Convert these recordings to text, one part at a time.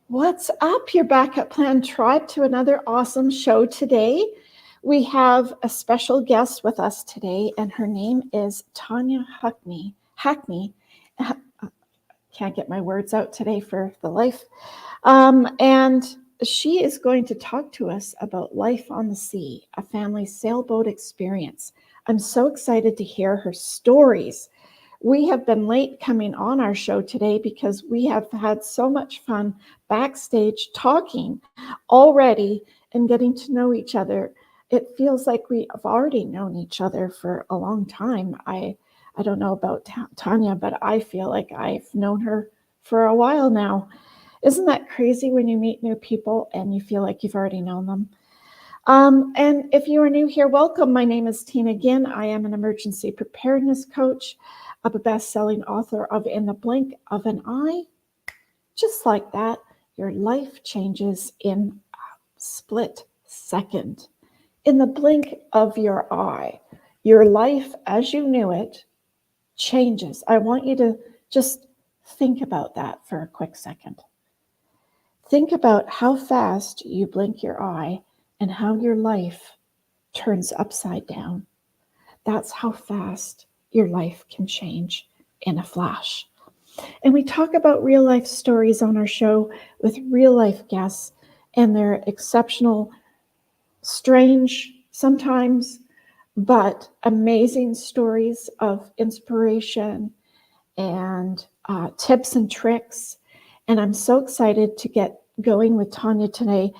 What's up, your backup plan tribe, to another awesome show today. We have a special guest with us today, and her name is Tanya Hackney. Can't get my words out today for the life. And she is going to talk to us about life on the sea, a family sailboat experience. I'm so excited to hear her stories. We have been late coming on our show today because we have had so much fun backstage talking already and getting to know each other. It feels like we have already known each other for a long time. I don't know about Tanya, but I feel like I've known her for a while now. Isn't that crazy when you meet new people and you feel like you've already known them? And if you are new here, welcome. My name is Tina Ginn. I am an emergency preparedness coach. I'm a best-selling author of In the Blink of an Eye. Just like that, your life changes in a split second. In the blink of your eye, your life as you knew it changes. I want you to just think about that for a quick second. Think about how fast you blink your eye and how your life turns upside down. That's how fast your life can change in a flash. And we talk about real life stories on our show with real life guests, and they're exceptional, strange sometimes, but amazing stories of inspiration and tips and tricks. And I'm so excited to get going with Tanya today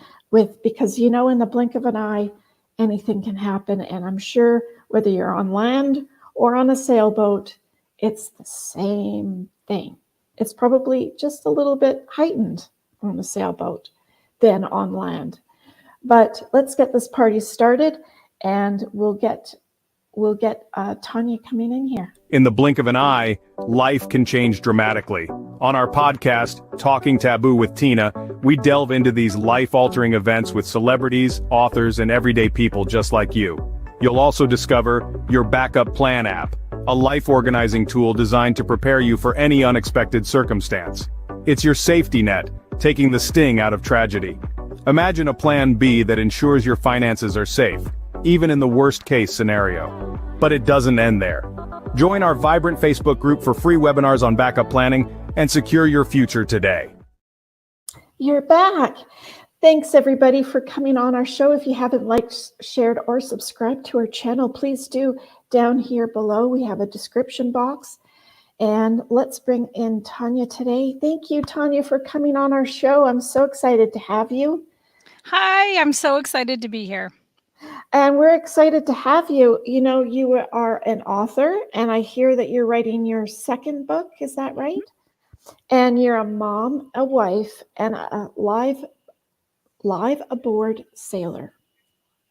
because in the blink of an eye, anything can happen. And I'm sure whether you're on land or on a sailboat, it's the same thing. It's probably just a little bit heightened on a sailboat than on land. But let's get this party started, and we'll get Tanya coming in here. In the blink of an eye, life can change dramatically. On our podcast, Talking Taboo with Tina, we delve into these life-altering events with celebrities, authors, and everyday people just like you. You'll also discover your Backup Plan app, a life-organizing tool designed to prepare you for any unexpected circumstance. It's your safety net, taking the sting out of tragedy. Imagine a Plan B that ensures your finances are safe, even in the worst-case scenario. But it doesn't end there. Join our vibrant Facebook group for free webinars on backup planning and secure your future today. You're back. Thanks, everybody, for coming on our show. If you haven't liked, shared, or subscribed to our channel, please do. Down here below, we have a description box. And let's bring in Tanya today. Thank you, Tanya, for coming on our show. I'm so excited to have you. Hi, I'm so excited to be here. And we're excited to have you. You are an author, and I hear that you're writing your second book. Is that right? And you're a mom, a wife, and a live aboard sailor.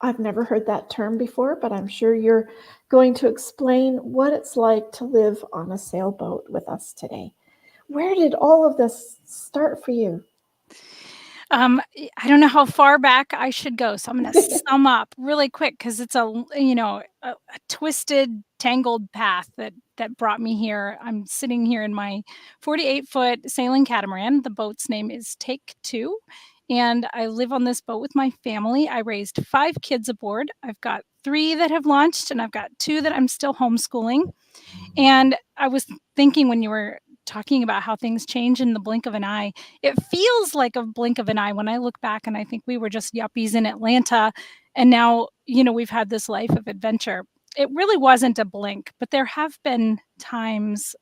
I've never heard that term before, but I'm sure you're going to explain what it's like to live on a sailboat with us today. Where did all of this start for you? I don't know how far back I should go, so I'm going to sum up really quick because it's a twisted, tangled path that brought me here. I'm sitting here in my 48-foot sailing catamaran. The boat's name is Take Two, and I live on this boat with my family. I raised 5 kids aboard. I've got 3 that have launched, and I've got 2 that I'm still homeschooling. And I was thinking when you were talking about how things change in the blink of an eye, it feels like a blink of an eye when I look back and I think we were just yuppies in Atlanta, and now we've had this life of adventure. It really wasn't a blink, but there have been times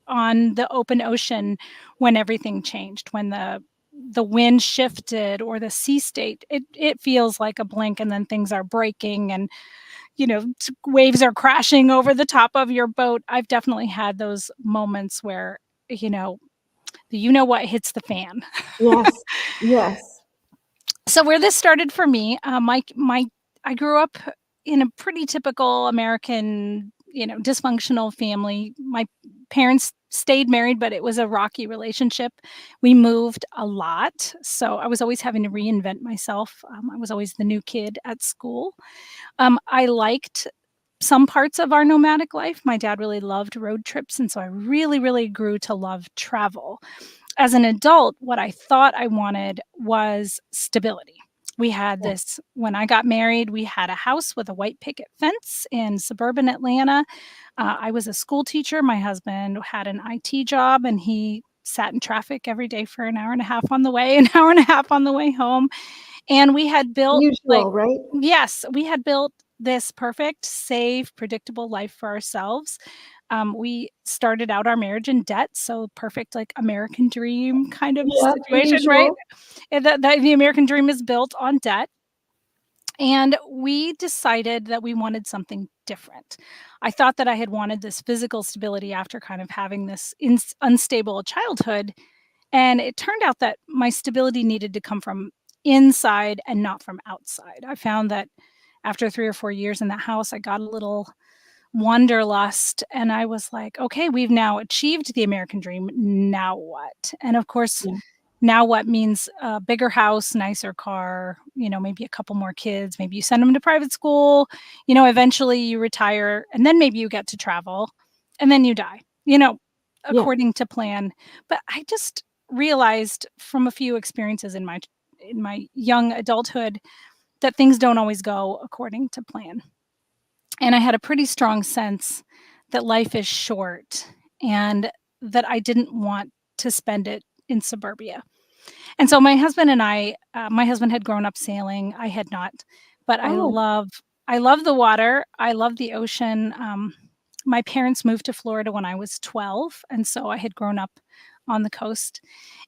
on the open ocean when everything changed, when the wind shifted or the sea state. It feels like a blink, and then things are breaking and waves are crashing over the top of your boat. I've definitely had those moments where what hits the fan. Yes. So where this started for me, I grew up in a pretty typical American, dysfunctional family. My parents stayed married, but it was a rocky relationship. We moved a lot, so I was always having to reinvent myself. I was always the new kid at school. I liked some parts of our nomadic life. My dad really loved road trips, and so I really, really grew to love travel. as an adult, what I thought I wanted was stability. We had Yeah. this when I got married, we had a house with a white picket fence in suburban Atlanta. I was a school teacher. My husband had an IT job, and he sat in traffic every day for an hour and a half on the way, an hour and a half on the way home. And we had built like Usual, right? yes, we had built this perfect, safe, predictable life for ourselves. We started out our marriage in debt, so perfect, like American dream kind of Yeah, the situation, right? usual. And the American dream is built on debt. And we decided that we wanted something different. I thought that I had wanted this physical stability after kind of having this unstable childhood. And it turned out that my stability needed to come from inside and not from outside. I found that after 3 or 4 years in that house, I got a little wanderlust and I was like, okay, we've now achieved the American dream. Now what? And of course, Yeah. now what means a bigger house, nicer car, maybe a couple more kids, maybe you send them to private school, eventually you retire and then maybe you get to travel and then you die, Yeah. according to plan. But I just realized from a few experiences in my young adulthood that things don't always go according to plan. And I had a pretty strong sense that life is short and that I didn't want to spend it in suburbia. And so my husband had grown up sailing, I had not, but Oh, I love the water, I love the ocean. My parents moved to Florida when I was 12, and so I had grown up on the coast.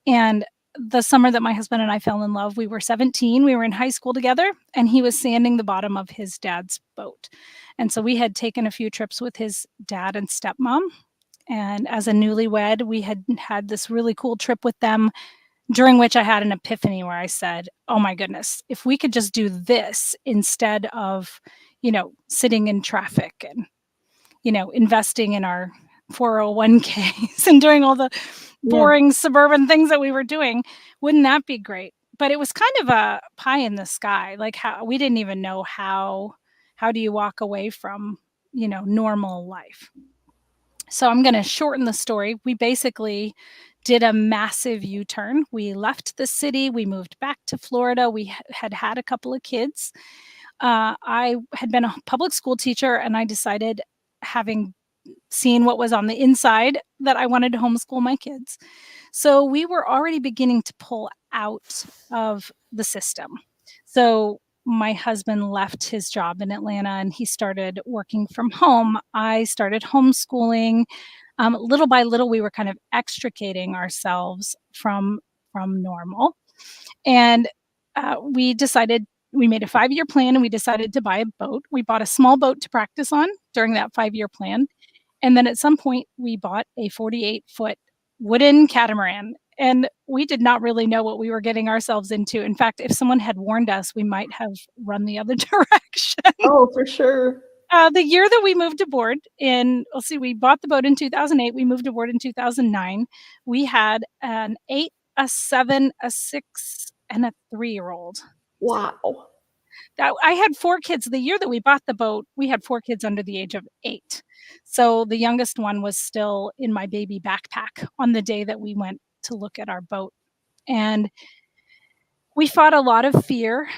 And the summer that my husband and I fell in love, we were 17, we were in high school together, and he was sanding the bottom of his dad's boat. And so we had taken a few trips with his dad and stepmom. And as a newlywed, we had had this really cool trip with them during which I had an epiphany where I said, "Oh my goodness, if we could just do this instead of, sitting in traffic and, investing in our 401ks and doing all the yeah. boring suburban things that we were doing, wouldn't that be great?" But it was kind of a pie in the sky, like how we didn't even know how do you walk away from, normal life. So I'm going to shorten the story. We basically did a massive U-turn. We left the city, we moved back to Florida. We had had a couple of kids. I had been a public school teacher, and I decided, having seen what was on the inside, that I wanted to homeschool my kids. So we were already beginning to pull out of the system. So my husband left his job in Atlanta and he started working from home. I started homeschooling. Little by little, we were kind of extricating ourselves from normal. And we made a 5-year plan and we decided to buy a boat. We bought a small boat to practice on during that 5-year plan. And then at some point, we bought a 48-foot wooden catamaran, and we did not really know what we were getting ourselves into. In fact, if someone had warned us, we might have run the other direction. Oh, for sure. The year that we moved aboard in let's see, we bought the boat in 2008, we moved aboard in 2009. We had an 8, a 7, a 6, and a 3-year-old. Wow. That I had 4 kids. The year that we bought the boat, we had 4 kids under the age of 8. So the youngest one was still in my baby backpack on the day that we went to look at our boat. And we fought a lot of fear,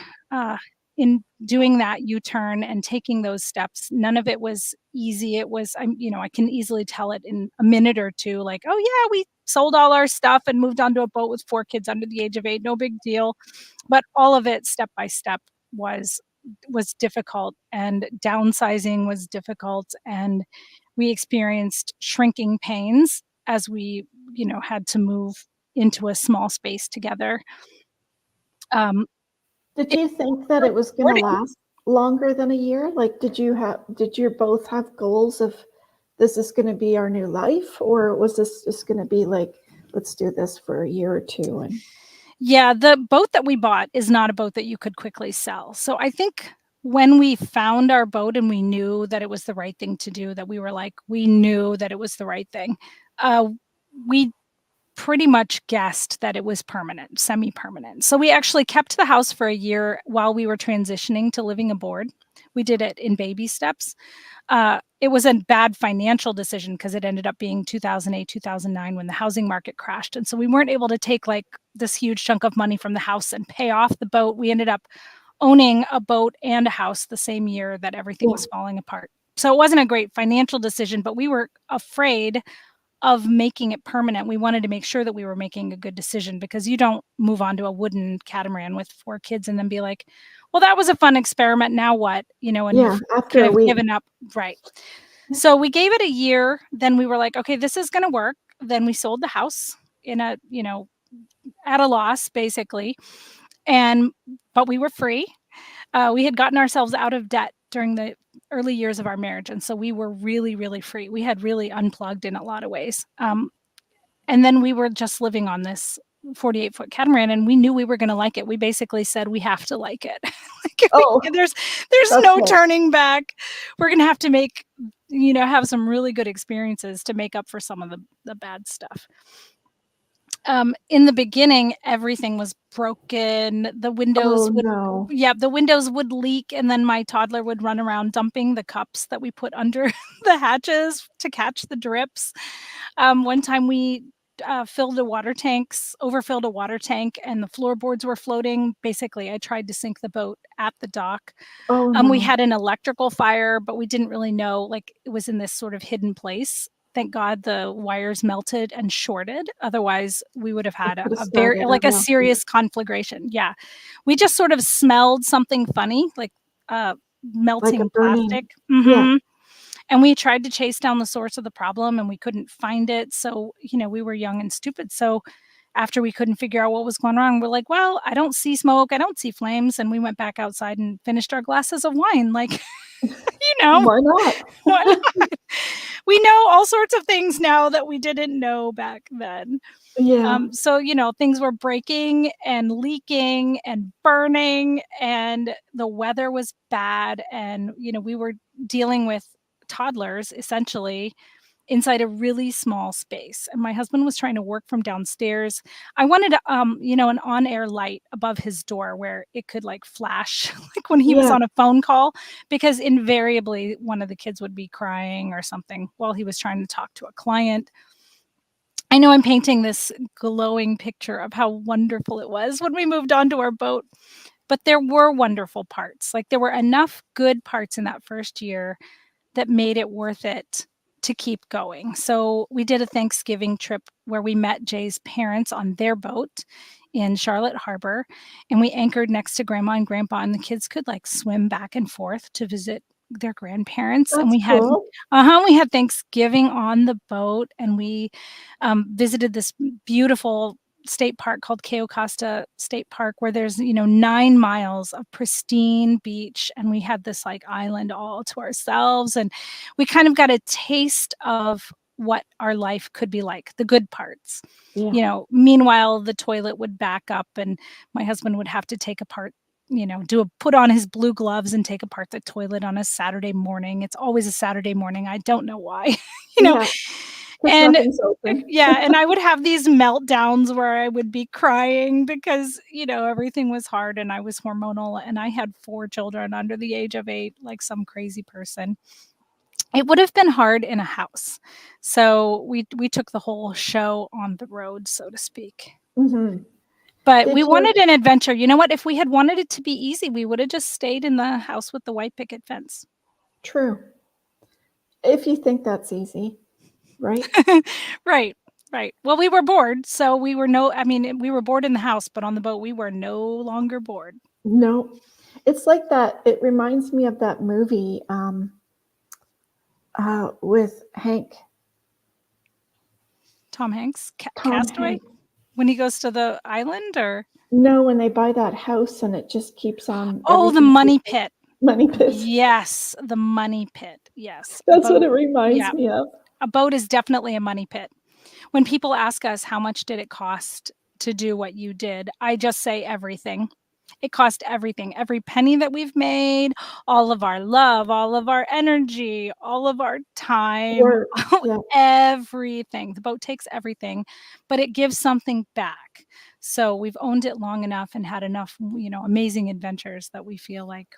in doing that U-turn and taking those steps. None of it was easy. I can easily tell it in a minute or 2, like, "Oh, yeah, we sold all our stuff and moved onto a boat with 4 kids under the age of 8, no big deal." But all of it step by step was difficult, and downsizing was difficult, and we experienced shrinking pains as we, had to move into a small space together. Um, Did it you think that it was was gonna rewarding. last longer than a year? Like, did you both have goals of, "This is gonna be our new life," or was this just gonna be like, "Let's do this for a year or 2," and Yeah, the boat that we bought is not a boat that you could quickly sell. So I think when we found our boat and we knew that it was the right thing to do, that we were like, we knew that it was the right thing. We pretty much guessed that it was permanent, semi-permanent. So we actually kept the house for a year while we were transitioning to living aboard. We did it in baby steps. It was a bad financial decision because it ended up being 2008, 2009 when the housing market crashed. And so we weren't able to take like this huge chunk of money from the house and pay off the boat. We ended up owning a boat and a house the same year that everything was falling apart. So it wasn't a great financial decision, but we were afraid of making it permanent. We wanted to make sure that we were making a good decision, because you don't move on to a wooden catamaran with 4 kids and then be like, well, that was a fun experiment. Now what? And you've after kind a of week. given up. Right. So we gave it a year. Then we were like, okay, this is going to work. Then we sold the house at a loss, basically. But we were free. We had gotten ourselves out of debt during the early years of our marriage. And so we were really, really free. We had really unplugged in a lot of ways. And then we were just living on this 48-foot catamaran, and we knew we were going to like it. We basically said, we have to like it. There's no turning back. We're going to have to have some really good experiences to make up for some of the bad stuff. In the beginning, everything was broken. The windows the windows would leak, and then my toddler would run around dumping the cups that we put under the hatches to catch the drips. One time we overfilled a water tank, and the floorboards were floating. Basically, I tried to sink the boat at the dock. We had an electrical fire, but we didn't really know, like, it was in this sort of hidden place. Thank God the wires melted and shorted. Otherwise, we would have had a serious conflagration. Yeah. We just sort of smelled something funny, like melting plastic. Yeah. And we tried to chase down the source of the problem, and we couldn't find it. So, we were young and stupid. So after we couldn't figure out what was going on, we're like, well, I don't see smoke. I don't see flames. And we went back outside and finished our glasses of wine. Like, why not? Why not? We know all sorts of things now that we didn't know back then. Yeah. So, things were breaking and leaking and burning, and the weather was bad. And, we were dealing with toddlers essentially inside a really small space. And my husband was trying to work from downstairs. I wanted, an on-air light above his door where it could like flash, like when he was on a phone call, because invariably one of the kids would be crying or something while he was trying to talk to a client. I know I'm painting this glowing picture of how wonderful it was when we moved onto our boat, but there were wonderful parts. Like, there were enough good parts in that first year that made it worth it to keep going. So we did a Thanksgiving trip where we met Jay's parents on their boat in Charlotte Harbor, and we anchored next to Grandma and Grandpa, and the kids could like swim back and forth to visit their grandparents. That's and we cool. had Thanksgiving on the boat, and we visited this beautiful state park called Cayo Costa State Park, where there's 9 miles of pristine beach, and we had this like island all to ourselves, and we kind of got a taste of what our life could be like, the good parts. Meanwhile, the toilet would back up, and my husband would have to take apart, put on his blue gloves and take apart the toilet on a Saturday morning. It's always a Saturday morning. I don't know why. And and I would have these meltdowns where I would be crying because, everything was hard, and I was hormonal, and I had 4 children under the age of 8, like some crazy person. It would have been hard in a house. So we took the whole show on the road, so to speak. Mm-hmm. But we wanted an adventure. You know what? If we had wanted it to be easy, we would have just stayed in the house with the white picket fence. True. If you think that's easy, right? Right. Well, we were bored, so we were bored in the house, but on the boat, we were no longer bored. No. It's like that. It reminds me of that movie with Hank. Tom Hanks? Castaway? When he goes to the island, or? No, when they buy that house and it just keeps on. Oh, the money pit. Money pit. Yes, the money pit. Yes. That's what it reminds me of. A boat is definitely a money pit. When people ask us how much did it cost to do what you did, I just say everything. It cost everything, every penny that we've made, all of our love, all of our energy, all of our time, Or yeah. everything. The boat takes everything, but it gives something back. So we've owned it long enough and had enough, amazing adventures that we feel like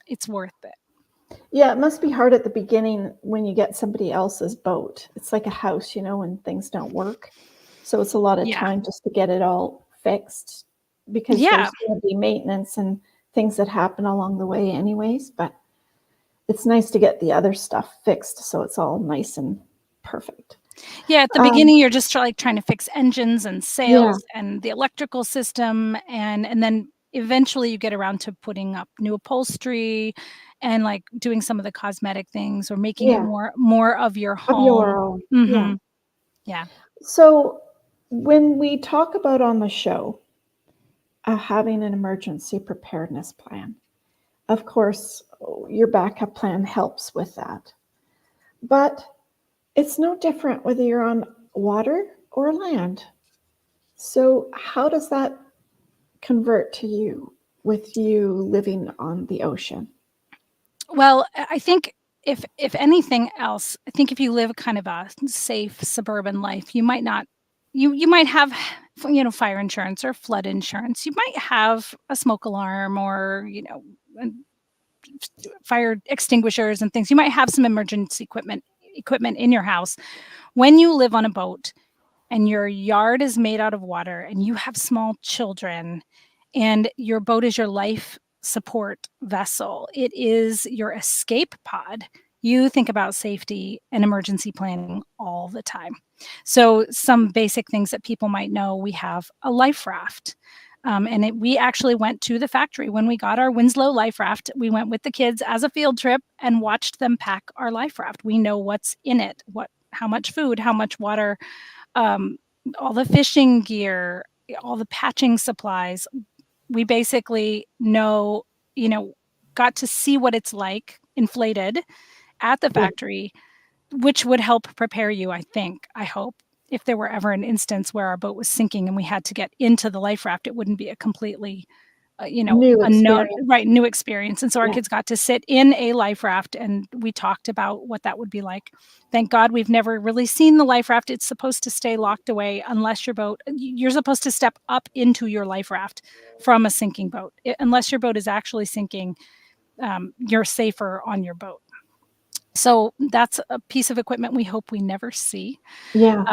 it's worth it. Yeah, it must be hard at the beginning when you get somebody else's boat. It's like a house, when things don't work. So it's a lot of Yeah. time just to get it all fixed because Yeah. there's going to be maintenance and things that happen along the way anyways, but it's nice to get the other stuff fixed so it's all nice and perfect. Yeah, at the beginning, you're just trying to fix engines and Yeah, sails and the electrical system, and then eventually you get around to putting up new upholstery and, like, doing some of the cosmetic things or making it yeah, more of your of home. your own. Yeah. Mhm. Yeah. So when we talk about on the show having an emergency preparedness plan, of course, your backup plan helps with that. But it's no different whether you're on water or land. So, how does that convert to you with you living on the ocean? Well, I think if anything else, I think if you live kind of a safe suburban life, you might not you might have, fire insurance or flood insurance. You might have a smoke alarm or, an fire extinguishers and things. You might have some emergency equipment in your house. When you live on a boat and your yard is made out of water and you have small children and your boat is your life support vessel, it is your escape pod. You think about safety and emergency planning all the time. So, some basic things that people might know, we have a life raft. We actually went to the factory when we got our Winslow life raft. We went with the kids as a field trip and watched them pack our life raft. We know what's in it, how much food, how much water, um, all the fishing gear, all the patching supplies. We basically know, got to see what it's like inflated at the Yeah. factory, which would help prepare you, I hope. If there were ever an instance where our boat was sinking and we had to get into the life raft, it wouldn't be a completely New unknown, experience. right, new experience. And so our Yeah. kids got to sit in a life raft and we talked about what that would be like. Thank God we've never really seen the life raft. It's supposed to stay locked away unless you're supposed to step up into your life raft from a sinking boat. Unless your boat is actually sinking, you're safer on your boat. So that's a piece of equipment we hope we never see. Yeah.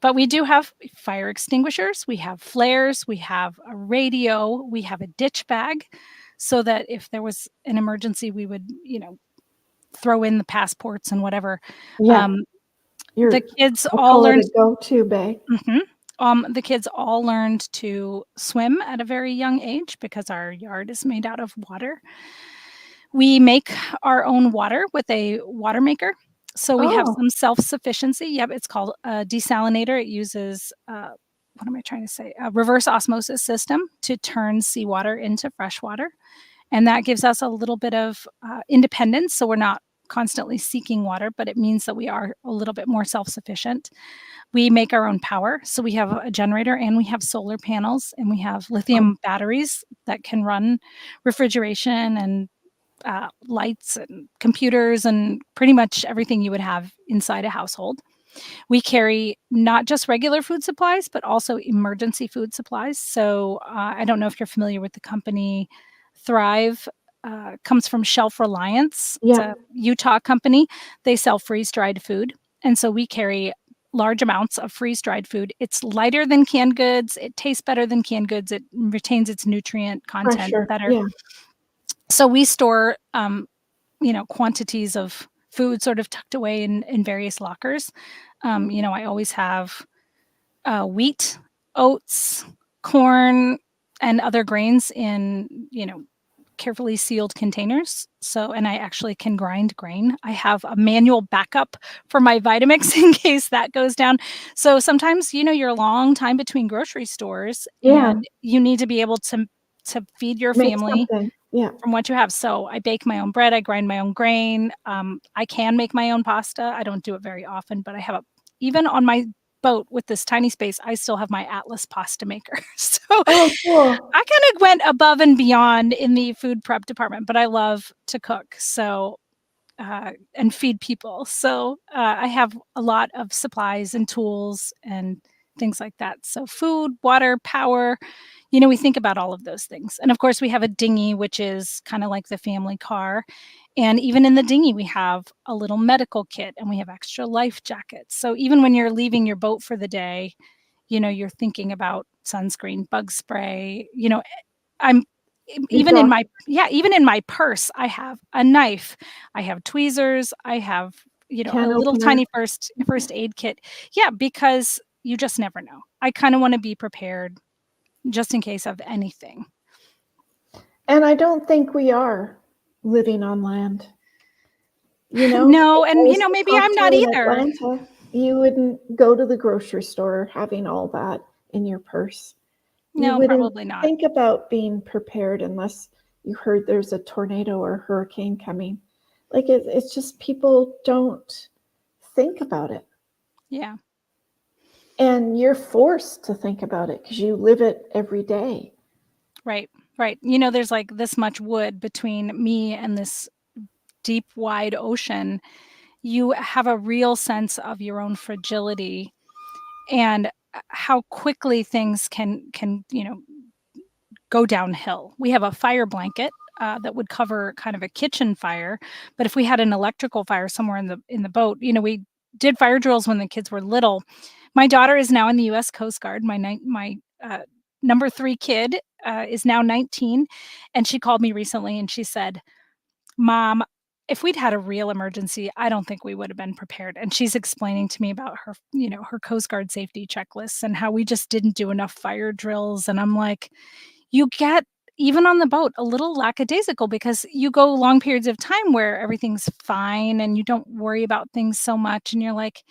But we do have fire extinguishers, we have flares, we have a radio, we have a ditch bag so that if there was an emergency, we would, throw in the passports and whatever. Yeah. The You're, kids I all call it learned. a go-to bag. Mhm. The kids all learned to swim at a very young age because our yard is made out of water. We make our own water with a water maker, so we have Oh, some self-sufficiency. Yep, it's called a desalinator. It uses, what am I trying to say? A reverse osmosis system to turn seawater into fresh water, and that gives us a little bit of, independence, so we're not constantly seeking water, but it means that we are a little bit more self-sufficient. We make our own power, so we have a generator and we have solar panels, and we have oh, lithium batteries that can run refrigeration and lights and computers and pretty much everything you would have inside a household. We carry not just regular food supplies, but also emergency food supplies. So I don't know if you're familiar with the company Thrive. Comes from Shelf Reliance. It's yeah, a Utah company. They sell freeze dried food. And so we carry large amounts of freeze dried food. It's lighter than canned goods. It tastes better than canned goods. It retains its nutrient content pressure. better. Yeah. So we store quantities of food sort of tucked away in various lockers. I always have wheat, oats, corn, and other grains in, carefully sealed containers. So, and I actually can grind grain. I have a manual backup for my Vitamix in case that goes down. So sometimes, you're a long time between grocery stores Yeah. and you need to be able to feed your Make family something. Yeah. from what you have. So I bake my own bread, I grind my own grain. I can make my own pasta. I don't do it very often, but I have even on my boat with this tiny space, I still have my Atlas pasta maker. So Oh, cool. I kind of went above and beyond in the food prep department, but I love to cook. So and feed people. So I have a lot of supplies and tools and things like that. So food, water, power, we think about all of those things. And of course, we have a dinghy, which is kind of like the family car. And even in the dinghy, we have a little medical kit and we have extra life jackets. So even when you're leaving your boat for the day, you're thinking about sunscreen, bug spray, I'm You've even in got my even in my purse, I have a knife, I have tweezers, I have, a can little opener. tiny first aid kit. Yeah, because you just never know. I kind of want to be prepared just in case of anything. And I don't think we are living on land. No, if I and was to maybe talk I'm to not you in either. Atlanta, you wouldn't go to the grocery store having all that in your purse. You No, wouldn't probably not. think about being prepared unless you heard there's a tornado or hurricane coming. Like it's just people don't think about it. Yeah. And you're forced to think about it because you live it every day. Right. Right. There's like this much wood between me and this deep, wide ocean. You have a real sense of your own fragility and how quickly things can go downhill. We have a fire blanket that would cover kind of a kitchen fire, but if we had an electrical fire somewhere in the boat, we did fire drills when the kids were little. My daughter is now in the U.S. Coast Guard. My number 3 kid is now 19, and she called me recently and she said, "Mom, if we'd had a real emergency, I don't think we would have been prepared." And she's explaining to me about her Coast Guard safety checklists and how we just didn't do enough fire drills. And I'm like, you get, even on the boat, a little lackadaisical because you go long periods of time where everything's fine and you don't worry about things so much. And you're like,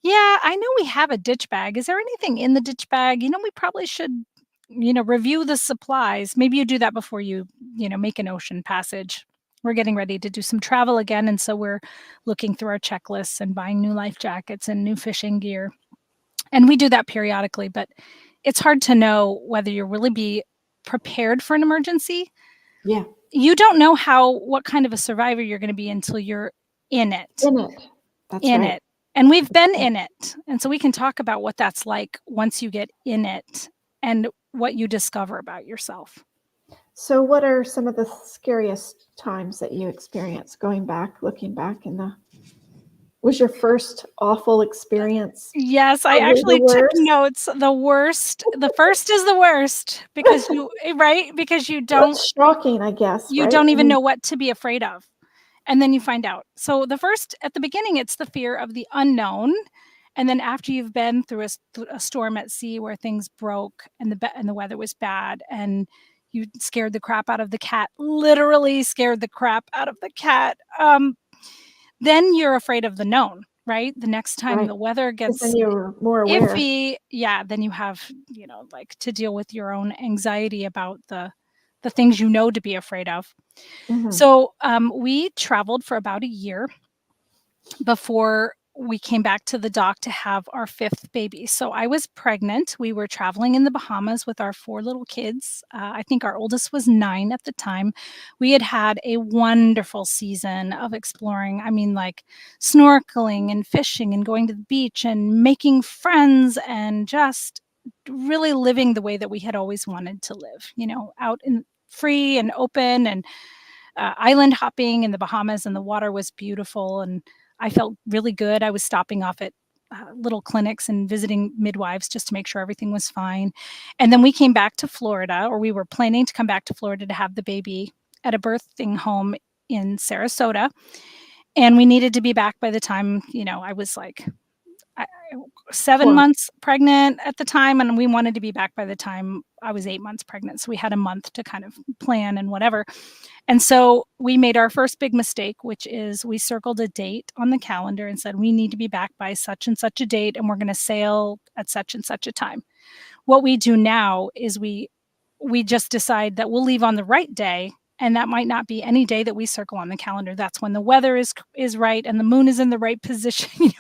yeah, I know we have a ditch bag. Is there anything in the ditch bag? We probably should, review the supplies. Maybe you do that before you, make an ocean passage. We're getting ready to do some travel again. And so we're looking through our checklists and buying new life jackets and new fishing gear. And we do that periodically, but it's hard to know whether you'll really be prepared for an emergency. Yeah. You don't know what kind of a survivor you're going to be until you're in it. In it. That's in right. it. And we've been in it. And so we can talk about what that's like once you get in it and what you discover about yourself. So what are some of the scariest times that you experienced looking back was your first awful experience? Yes, I Probably the actually took worst? notes. The first is the worst because because you That's shocking, I guess, right? don't I even mean, know what to be afraid of. And then you find out. So at the beginning, it's the fear of the unknown. And then after you've been through a storm at sea where things broke and the weather was bad and you scared the crap out of the cat, literally scared the crap out of the cat, then you're afraid of the known, right? The next time right. the weather Because then gets you're more aware. iffy, yeah, then you have, like to deal with your own anxiety about the things to be afraid of. Mhm. So we traveled for about a year before we came back to the dock to have our 5th baby. So I was pregnant. We were traveling in the Bahamas with our 4 little kids. I think our oldest was 9 at the time. We had had a wonderful season of exploring. I mean, like snorkeling and fishing and going to the beach and making friends and just really living the way that we had always wanted to live, out in free and open and island hopping in the Bahamas, and the water was beautiful. And I felt really good. I was stopping off at little clinics and visiting midwives just to make sure everything was fine. And then we came back to Florida, or we were planning to come back to Florida to have the baby at a birthing home in Sarasota. And we needed to be back by the time, I was like 7 Four. months pregnant at the time, and we wanted to be back by the time I was 8 months pregnant. So we had a month to kind of plan and whatever. And so we made our first big mistake, which is we circled a date on the calendar and said, we need to be back by such and such a date, and we're going to sail at such and such a time. What we do now is we just decide that we'll leave on the right day And that might not be any day that we circle on the calendar. That's when the weather is right and the moon is in the right position.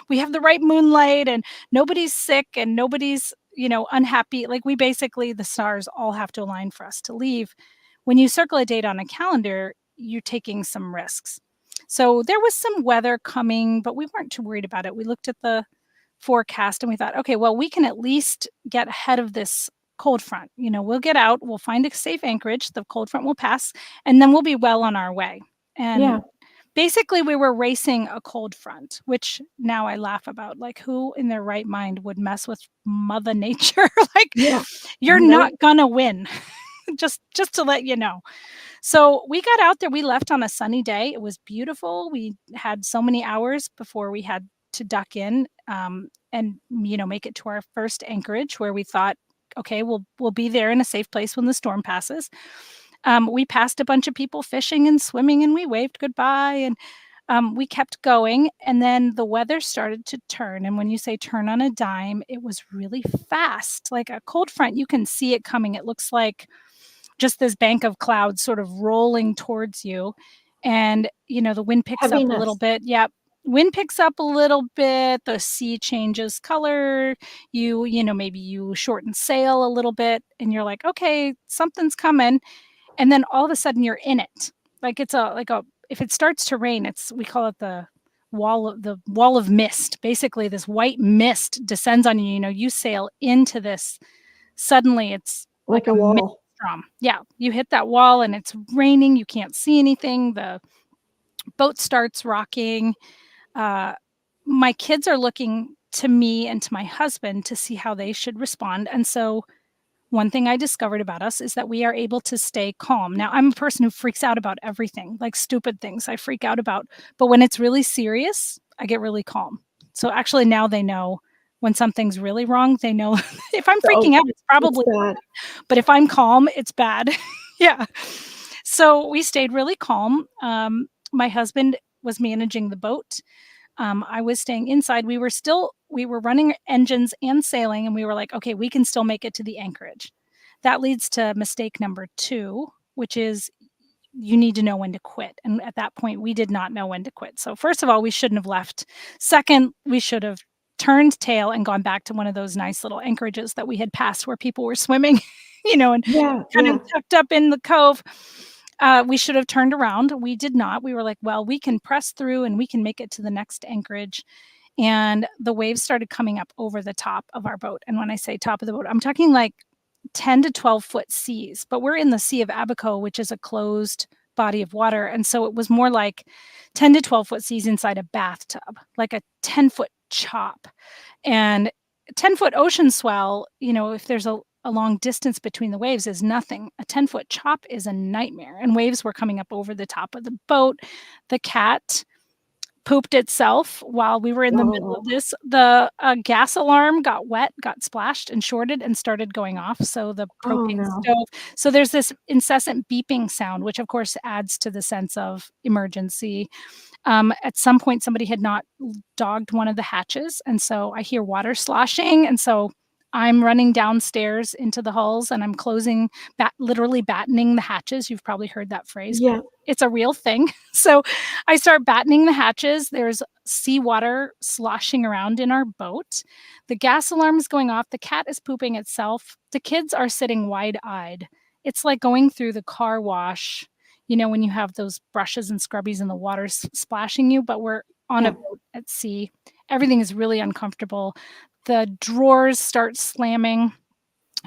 We have the right moonlight and nobody's sick and nobody's, unhappy. Like we basically, the stars all have to align for us to leave. When you circle a date on a calendar, you're taking some risks. So there was some weather coming, but we weren't too worried about it. We looked at the forecast and we thought, okay, well, we can at least get ahead of this cold front. We'll get out, we'll find a safe anchorage, the cold front will pass, and then we'll be well on our way. And basically we were racing a cold front, which now I laugh about. Like, who in their right mind would mess with Mother Nature? Like, you're not gonna win. just to let you know. So we got out there, we left on a sunny day. It was beautiful. We had so many hours before we had to duck in and make it to our first anchorage, where we thought, okay, we'll be there in a safe place when the storm passes. We passed a bunch of people fishing and swimming, and we waved goodbye, and we kept going. And then the weather started to turn. And when you say turn on a dime, it was really fast. Like a cold front, you can see it coming. It looks like just this bank of clouds sort of rolling towards you. And, the wind picks up a little bit. Yeah. Wind picks up a little bit. The sea changes color. Maybe you shorten sail a little bit and you're like, okay, something's coming. And then all of a sudden you're in it. Like if it starts to rain, we call it the wall of mist. Basically this white mist descends on you. You sail into this. Suddenly it's like a wall. Yeah, you hit that wall and it's raining. You can't see anything. The boat starts rocking. My kids are looking to me and to my husband to see how they should respond. And so one thing I discovered about us is that we are able to stay calm. Now, I'm a person who freaks out about everything, like stupid things I freak out about. But when it's really serious, I get really calm. So actually now they know when something's really wrong. They know if I'm freaking out, it's probably bad. But if I'm calm, it's bad. Yeah. So we stayed really calm. My husband was managing the boat. I was staying inside. We were running engines and sailing, and we were like, okay, we can still make it to the anchorage. That leads to mistake number 2, which is you need to know when to quit. And at that point, we did not know when to quit. So first of all, we shouldn't have left. Second, we should have turned tail and gone back to one of those nice little anchorages that we had passed where people were swimming, and kind of tucked up in the cove. We should have turned around. We did not. We were like, well, we can press through and we can make it to the next anchorage. And the waves started coming up over the top of our boat. And when I say top of the boat, I'm talking like 10 to 12 foot seas. But we're in the Sea of Abaco, which is a closed body of water. And so it was more like 10 to 12 foot seas inside a bathtub, like a 10-foot chop. And 10-foot ocean swell, if there's a long distance between the waves, is nothing. A 10-foot chop is a nightmare. And waves were coming up over the top of the boat. The cat pooped itself while we were in the middle of this. The gas alarm got wet, got splashed and shorted and started going off. So the propane stove. So there's this incessant beeping sound, which of course adds to the sense of emergency. At some point, somebody had not dogged one of the hatches. And so I hear water sloshing. And so I'm running downstairs into the hulls and I'm closing, literally battening the hatches. You've probably heard that phrase. Yeah. It's a real thing. So I start battening the hatches. There's seawater sloshing around in our boat. The gas alarm is going off. The cat is pooping itself. The kids are sitting wide-eyed. It's like going through the car wash, when you have those brushes and scrubbies and the water's splashing you, but we're on a boat at sea. Everything is really uncomfortable. The drawers start slamming.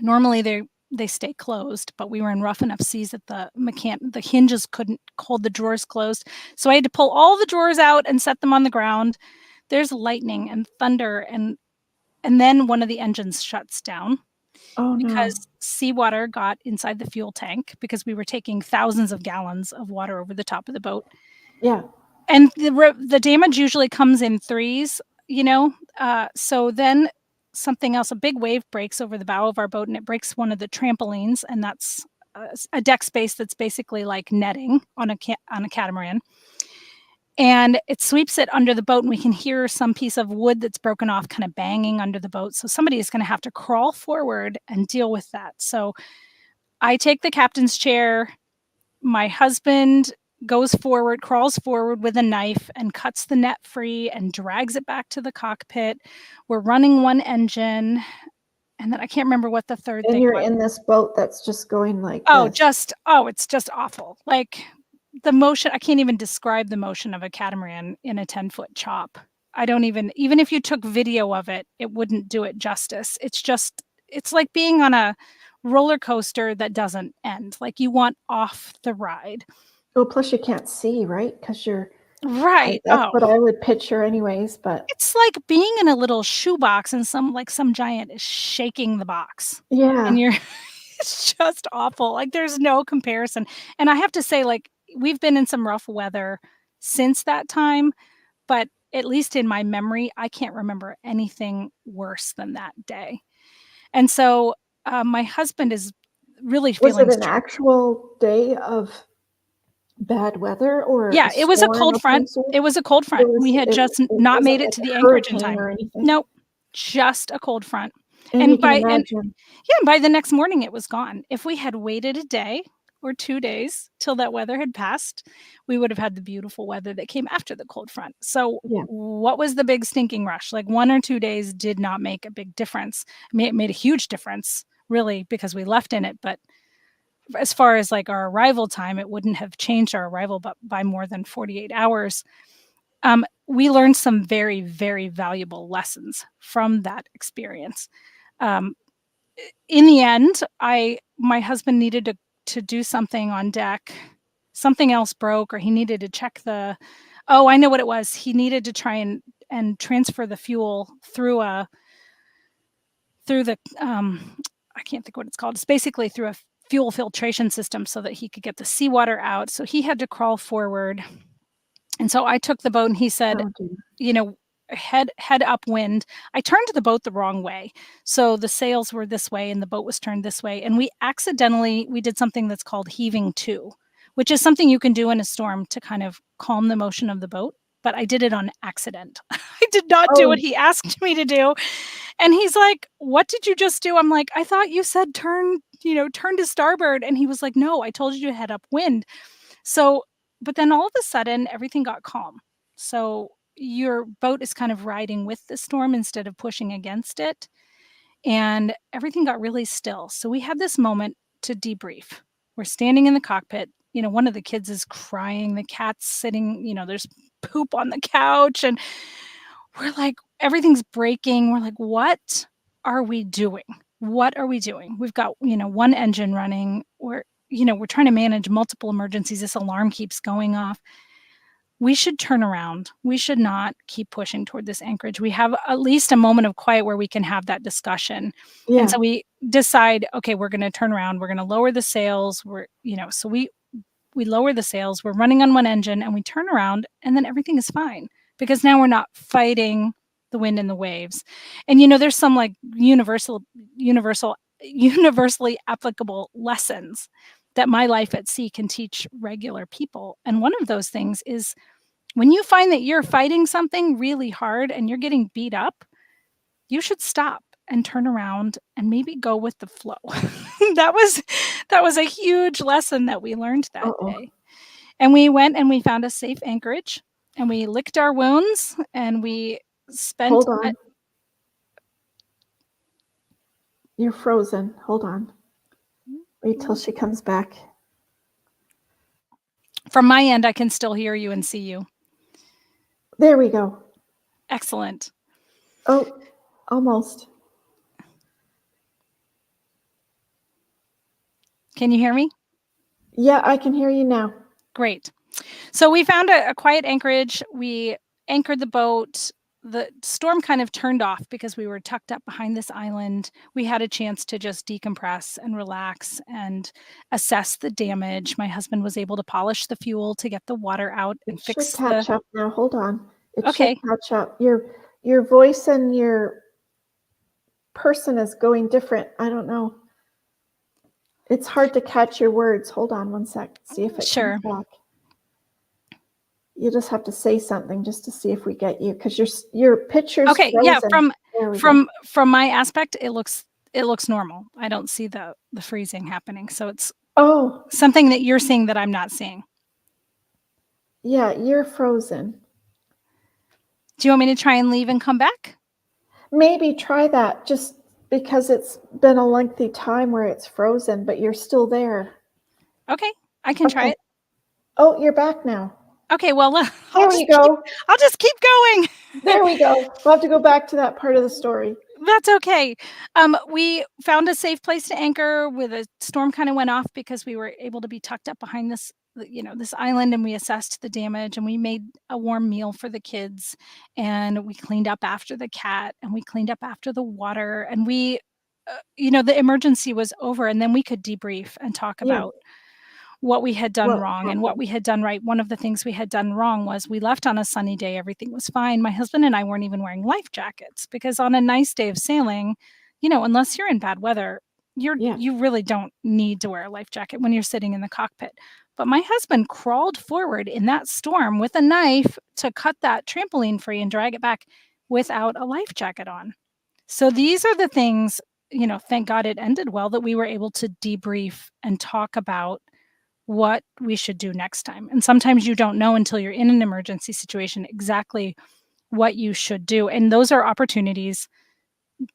Normally they stay closed, but we were in rough enough seas that the hinges couldn't hold the drawers closed. So I had to pull all the drawers out and set them on the ground. There's lightning and thunder, and then one of the engines shuts down. Because seawater got inside the fuel tank because we were taking thousands of gallons of water over the top of the boat. Yeah. And the damage usually comes in threes, so then something else, a big wave breaks over the bow of our boat and it breaks one of the trampolines, and that's a deck space that's basically like netting on a catamaran. And it sweeps it under the boat, and we can hear some piece of wood that's broken off kind of banging under the boat. So somebody is going to have to crawl forward and deal with that. So I take the captain's chair. my husband crawls forward with a knife and cuts the net free and drags it back to the cockpit. We're running one engine, and then I can't remember what the third And thing you're was. in this boat that's just going like Oh, this. it's just awful. Like the motion, I can't even describe the motion of a catamaran in a 10-foot chop. I don't even if you took video of it, it wouldn't do it justice. It's like being on a roller coaster that doesn't end. Like you want off the ride. Oh, plus you can't see, right? Because Right. that's Oh, what I would picture anyways, but it's like being in a little shoebox and some giant is shaking the box. And yeah. you're it's just awful. Like there's no comparison. And I have to say, like, we've been in some rough weather since that time, but at least in my memory, I can't remember anything worse than that day. And so my husband is really Was it feeling an actual day of bad weather or a Yeah, it was a storm cold of front. some sort? It was a cold It front. was We had it just it not made wasn't it like to a the anchorage in hurricane time. or anything? Nope, just a cold front. And you And can by and imagine. Yeah, by the next morning it was gone. If we had waited a day or 2 days till that weather had passed, we would have had the beautiful weather that came after the cold front. So, Yeah. what was the big stinking rush? Like 1 or 2 days did not make a big difference. It made a huge difference, really, because we left in it, but as far as, like, our arrival time, it wouldn't have changed our arrival by more than 48 hours. We learned some very, very valuable lessons from that experience. Um, in the end, my husband needed to do something on deck. Something else broke, or he needed to check the. Oh, I know what it was. He needed to try and transfer the fuel through the. I can't think what it's called. It's basically through a fuel filtration system so that he could get the seawater out. So he had to crawl forward, and so I took the boat, and he said, Oh, dear. you know, head upwind. I turned the boat the wrong way. So the sails were this way and the boat was turned this way. And we did something that's called heaving to, which is something you can do in a storm to kind of calm the motion of the boat. But I did it on accident. I did not do what Oh, he asked me to do. And he's like, "What did you just do?" I'm like, "I thought you said turn to starboard." And he was like, "No, I told you to head upwind." So, but then all of a sudden, everything got calm. So your boat is kind of riding with the storm instead of pushing against it. And everything got really still. So we had this moment to debrief. We're standing in the cockpit. One of the kids is crying. The cat's sitting, there's poop on the couch. And we're like, everything's breaking. We're like, what are we doing? What are we doing? We've got, one engine running. We're trying to manage multiple emergencies. This alarm keeps going off. We should turn around. We should not keep pushing toward this anchorage. We have at least a moment of quiet where we can have that discussion. And yeah. so we decide, okay, we're going to turn around. We're going to lower the sails. So we lower the sails. We're running on one engine and we turn around and then everything is fine because now we're not fighting the wind and the waves. And there's some like universally applicable lessons that my life at sea can teach regular people. And one of those things is when you find that you're fighting something really hard and you're getting beat up, you should stop and turn around and maybe go with the flow. that was a huge lesson that we learned that Uh-oh. day. And we went and we found a safe anchorage and we licked our wounds and we spent Hold on. You're frozen. Hold on. Wait till she comes back. From my end, I can still hear you and see you. There we go. Excellent. Oh, almost. Can you hear me? Yeah, I can hear you now. Great. So we found a quiet anchorage. We anchored the boat. The storm kind of turned off because we were tucked up behind this island. We had a chance to just decompress and relax and assess the damage. My husband was able to polish the fuel to get the water out It and should fix the. catch up now. Hold on. It should Okay. catch up. Your voice and your person is going different. I don't know. It's hard to catch your words. Hold on one sec. See if it Sure. comes back. You just have to say something just to see if we get you because your picture's Okay. frozen. Yeah. There we go. From my aspect, it looks normal. I don't see the freezing happening. So it's Oh, Something that you're seeing that I'm not seeing. yeah, you're frozen. Do you want me to try and leave and come back? Maybe try that just because it's been a lengthy time where it's frozen, but you're still there. Okay, I can try Okay. it. Oh, you're back now. Okay, well, There we go. I'll just keep going. There we go. We'll have to go back to that part of the story. That's okay. We found a safe place to anchor with a storm kind of went off because we were able to be tucked up behind this, this island, and we assessed the damage, and we made a warm meal for the kids, and we cleaned up after the cat, and we cleaned up after the water, and the emergency was over, and then we could debrief and talk Yeah. about what we had done What wrong and what happened? we had done right. One of the things we had done wrong was we left on a sunny day, everything was fine. My husband and I weren't even wearing life jackets because on a nice day of sailing, unless you're in bad weather, Yeah. you really don't need to wear a life jacket when you're sitting in the cockpit. But my husband crawled forward in that storm with a knife to cut that trampoline free and drag it back without a life jacket on. So these are the things, thank God it ended well, that we were able to debrief and talk about what we should do next time. And sometimes you don't know until you're in an emergency situation exactly what you should do. And those are opportunities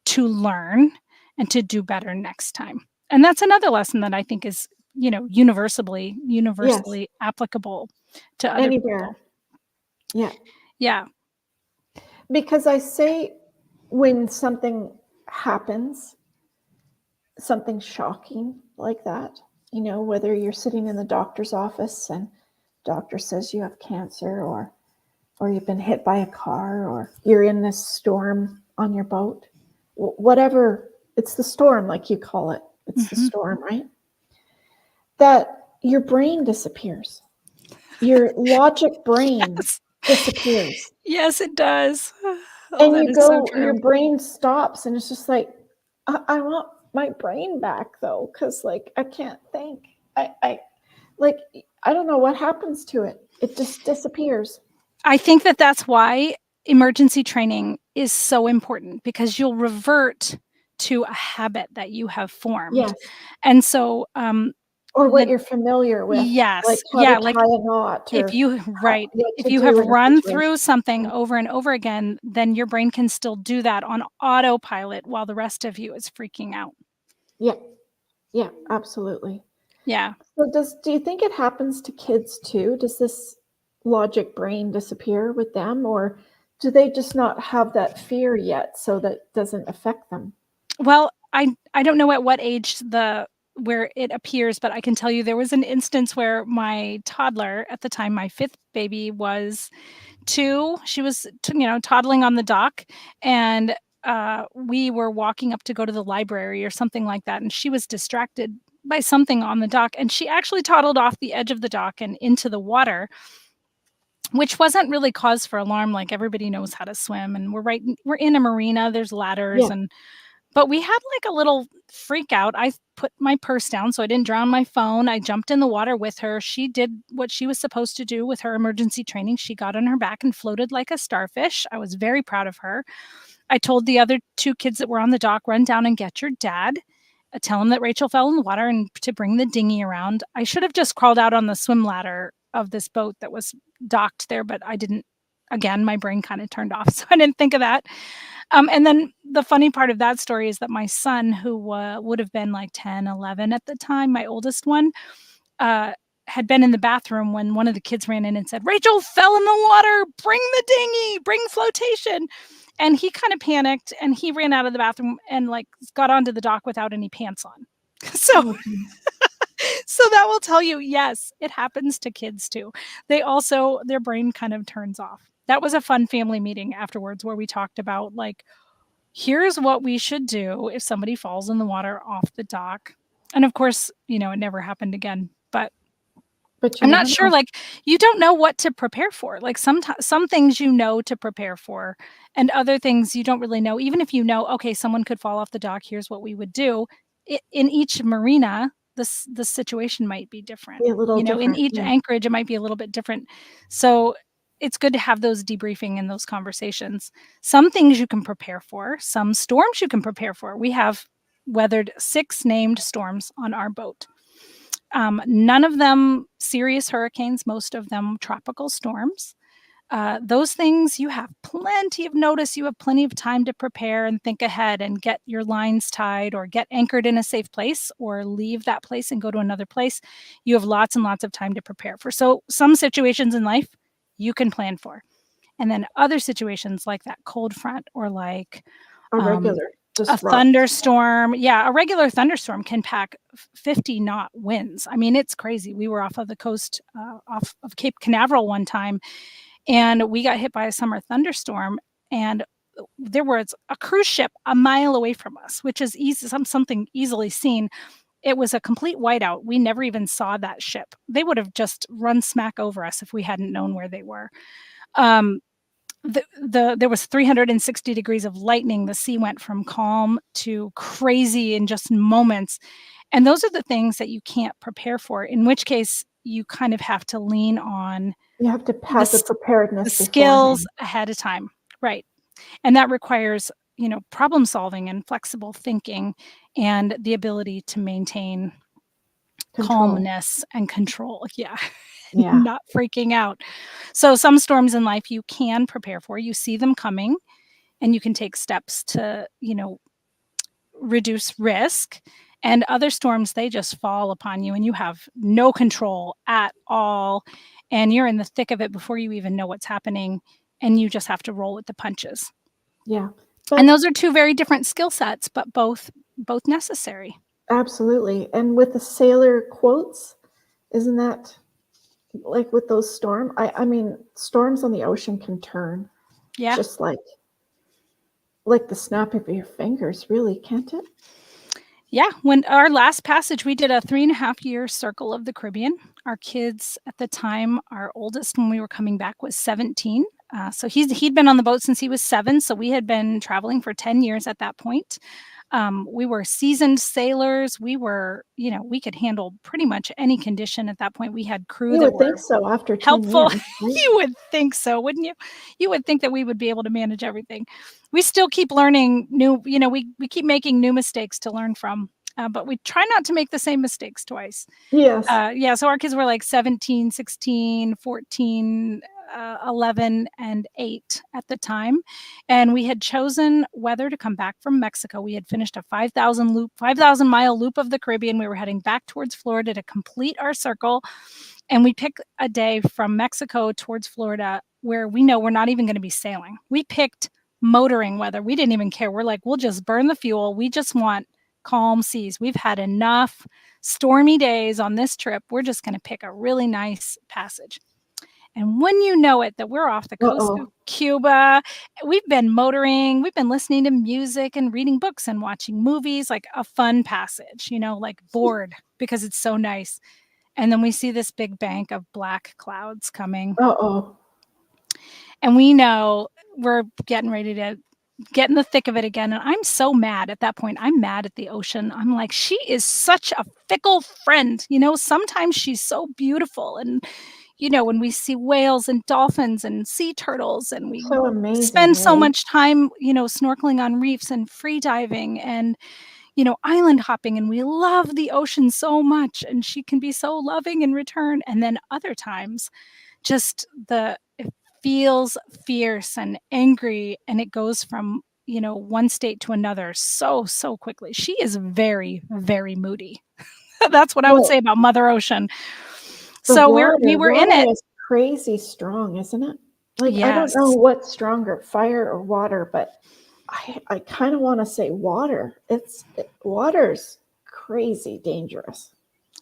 to learn and to do better next time. And that's another lesson that I think is, universally Yes. applicable to other Anywhere. people. Yeah. Yeah. Because I say when something happens, something shocking like that, whether you're sitting in the doctor's office and doctor says you have cancer, or you've been hit by a car, or you're in this storm on your boat, whatever, it's the storm, like you call it. It's the Mhm. storm, right? That your brain disappears. Your logic brain Yes. disappears. Yes, it does. Oh, And that you is so go, your true. brain stops, and it's just like, I want my brain back though, because like I can't think. I like I don't know what happens to it. It just disappears. I think that that's why emergency training is so important because you'll revert to a habit that you have formed. Yes. And so, Or what the you're familiar with, like yes, how to yeah, like tie a knot if or you right, what if to you have do in a run situation. through something over and over again, then your brain can still do that on autopilot while the rest of you is freaking out. Yeah. Yeah, absolutely. Yeah. So do you think it happens to kids too? Does this logic brain disappear with them, or do they just not have that fear yet so that doesn't affect them? Well, I don't know at what age where it appears, but I can tell you there was an instance where my toddler, at the time, my 5th baby was 2. She was, toddling on the dock, and, we were walking up to go to the library or something like that, and she was distracted by something on the dock, and she actually toddled off the edge of the dock and into the water, which wasn't really cause for alarm, like, everybody knows how to swim, and we're in a marina, there's ladders, Yeah. but we had, like, a little freak out. I put my purse down so I didn't drown my phone. I jumped in the water with her. She did what she was supposed to do with her emergency training. She got on her back and floated like a starfish. I was very proud of her. I told the other 2 kids that were on the dock, "Run down and get your dad. Tell him that Rachel fell in the water and to bring the dinghy around." I should have just crawled out on the swim ladder of this boat that was docked there, but I didn't. Again, my brain kinda turned off, so I didn't think of that. And then the funny part of that story is that my son, who would have been like 10, 11 at the time, my oldest one, uh, had been in the bathroom when one of the kids ran in and said, "Rachel fell in the water. Bring the dinghy. Bring flotation." And he kind of panicked and he ran out of the bathroom and like got onto the dock without any pants on. So Oh, geez. so that will tell you, yes, it happens to kids too. Their brain kind of turns off. That was a fun family meeting afterwards where we talked about like, here's what we should do if somebody falls in the water off the dock. And of course, it never happened again. But But you I'm not never sure, know. like, you don't know what to prepare for. Like, some things you know to prepare for, and other things you don't really know. Even if you know, "Okay, someone could fall off the dock, here's what we would do." In each marina, the situation might be different. Be a little In different. each Yeah. anchorage, it might be a little bit different. So, it's good to have those debriefing and those conversations. Some things you can prepare for, some storms you can prepare for. We have weathered 6 named storms on our boat. None of them serious hurricanes, most of them tropical storms. Those things, you have plenty of notice. You have plenty of time to prepare and think ahead and get your lines tied or get anchored in a safe place or leave that place and go to another place. You have lots and lots of time to prepare for. So some situations in life you can plan for. And then other situations like that cold front or like A regular a disrupt. thunderstorm. Yeah, a regular thunderstorm can pack 50 knot winds. I mean, it's crazy. We were off of the coast, off of Cape Canaveral one time, and we got hit by a summer thunderstorm, and there was a cruise ship a mile away from us, which is something easily seen. It was a complete whiteout. We never even saw that ship. They would have just run smack over us if we hadn't known where they were. There was 360 degrees of lightning. The sea went from calm to crazy in just moments. And those are the things that you can't prepare for, in which case you kind of have to lean on You have to have the the preparedness skills beforehand. ahead of time. Right. And that requires, problem solving and flexible thinking and the ability to maintain Control. calmness and control. Yeah. Yeah. Not freaking out. So some storms in life you can prepare for. You see them coming and you can take steps to, reduce risk. And other storms, they just fall upon you and you have no control at all. And you're in the thick of it before you even know what's happening. And you just have to roll with the punches. Yeah. And those are two very different skill sets, but both necessary. Absolutely. And with the sailor quotes, isn't that like with those storms? I mean, storms on the ocean can turn just like the snap of your fingers, really, can't it? Yeah. When our last passage, we did a 3.5-year circle of the Caribbean. Our kids at the time, our oldest when we were coming back was 17. So he'd been on the boat since he was 7. So we had been traveling for 10 years at that point. We were seasoned sailors. We were, we could handle pretty much any condition at that point. We had crew You that would were think so after 10 helpful. years, right? You would think so, wouldn't you? You would think that we would be able to manage everything. We still keep learning new, we keep making new mistakes to learn from, but we try not to make the same mistakes twice. Yes. Yeah, so our kids were like 17, 16, 14, 11, and 8 at the time. And we had chosen whether to come back from Mexico. We had finished a 5,000-mile loop of the Caribbean. We were heading back towards Florida to complete our circle. And we picked a day from Mexico towards Florida where we know we're not even going to be sailing. We picked motoring weather. We didn't even care. We're like, we'll just burn the fuel. We just want calm seas. We've had enough stormy days on this trip. We're just going to pick a really nice passage. And when you know it, that we're off the coast of Cuba, we've been motoring, we've been listening to music and reading books and watching movies, like a fun passage, like bored because it's so nice. And then we see this big bank of black clouds coming. And we know we're getting ready to get in the thick of it again. And I'm so mad at that point. I'm mad at the ocean. I'm like, she is such a fickle friend. Sometimes she's so beautiful. And, when we see whales and dolphins and sea turtles and we so amazing, spend so right? much time, snorkeling on reefs and free diving and, island hopping, and we love the ocean so much. And she can be so loving in return. And then other times, just it feels fierce and angry, and it goes from, one state to another so quickly. She is very, very moody. That's what I would say about Mother Ocean. So we were in it. Is crazy strong, isn't it? Like, yes. I don't know what's stronger, fire or water, but I kind of want to say water. Water's crazy dangerous.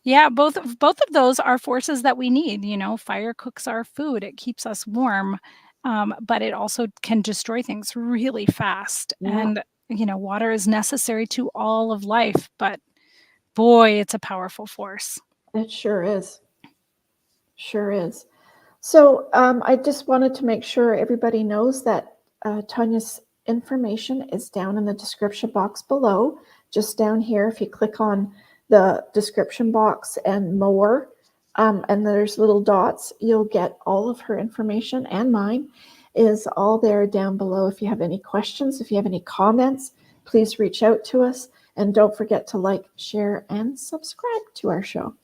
Yeah, both of those are forces that we need. Fire cooks our food; it keeps us warm, but it also can destroy things really fast. Yeah. And water is necessary to all of life. But boy, it's a powerful force. It sure is. Sure is. So I just wanted to make sure everybody knows that Tanya's information is down in the description box below. Just down here, if you click on the description box and more, and there's little dots, you'll get all of her information, and mine is all there down below. If you have any questions, if you have any comments, please reach out to us. And don't forget to like, share, and subscribe to our show.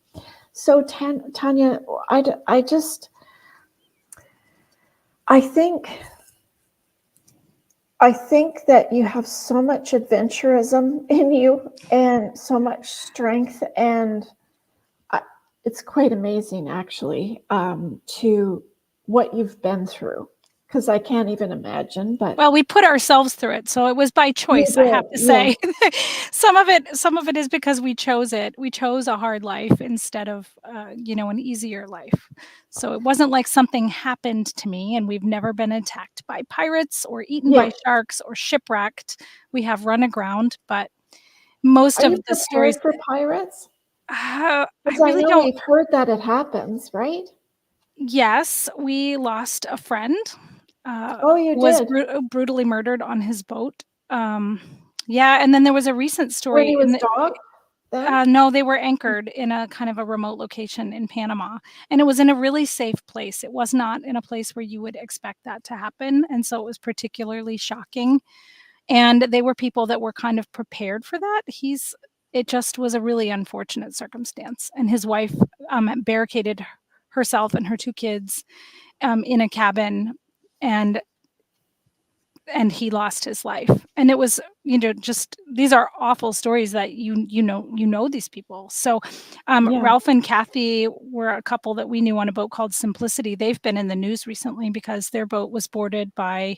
So Tanya, I just, I think that you have so much adventurism in you and so much strength, and it's quite amazing, actually, to what you've been through, because I can't even imagine. But Well, we put ourselves through it, so it was by you choice, I have to did, yeah. say. Some of it is because we chose it. We chose a hard life instead of, an easier life. So it wasn't like something happened to me, and we've never been attacked by pirates or eaten Yeah. by sharks or shipwrecked. We have run aground, but most Are you of the stories prepared for pirates? I Because I really know don't. we've heard that it happens, right? Yes, we lost a friend, Oh, you who was did? brutally murdered on his boat. Yeah, and then there was a recent When story he in was the dogged then? no, they were anchored in a kind of a remote location in Panama, and it was in a really safe place. It was not in a place where you would expect that to happen, and so it was particularly shocking, and they were people that were kind of prepared for that. It just was a really unfortunate circumstance, and his wife, barricaded herself and her 2 kids, in a cabin, and he lost his life. And it was, just these are awful stories that you know these people. So, Yeah. Ralph and Kathy were a couple that we knew on a boat called Simplicity. They've been in the news recently because their boat was boarded by,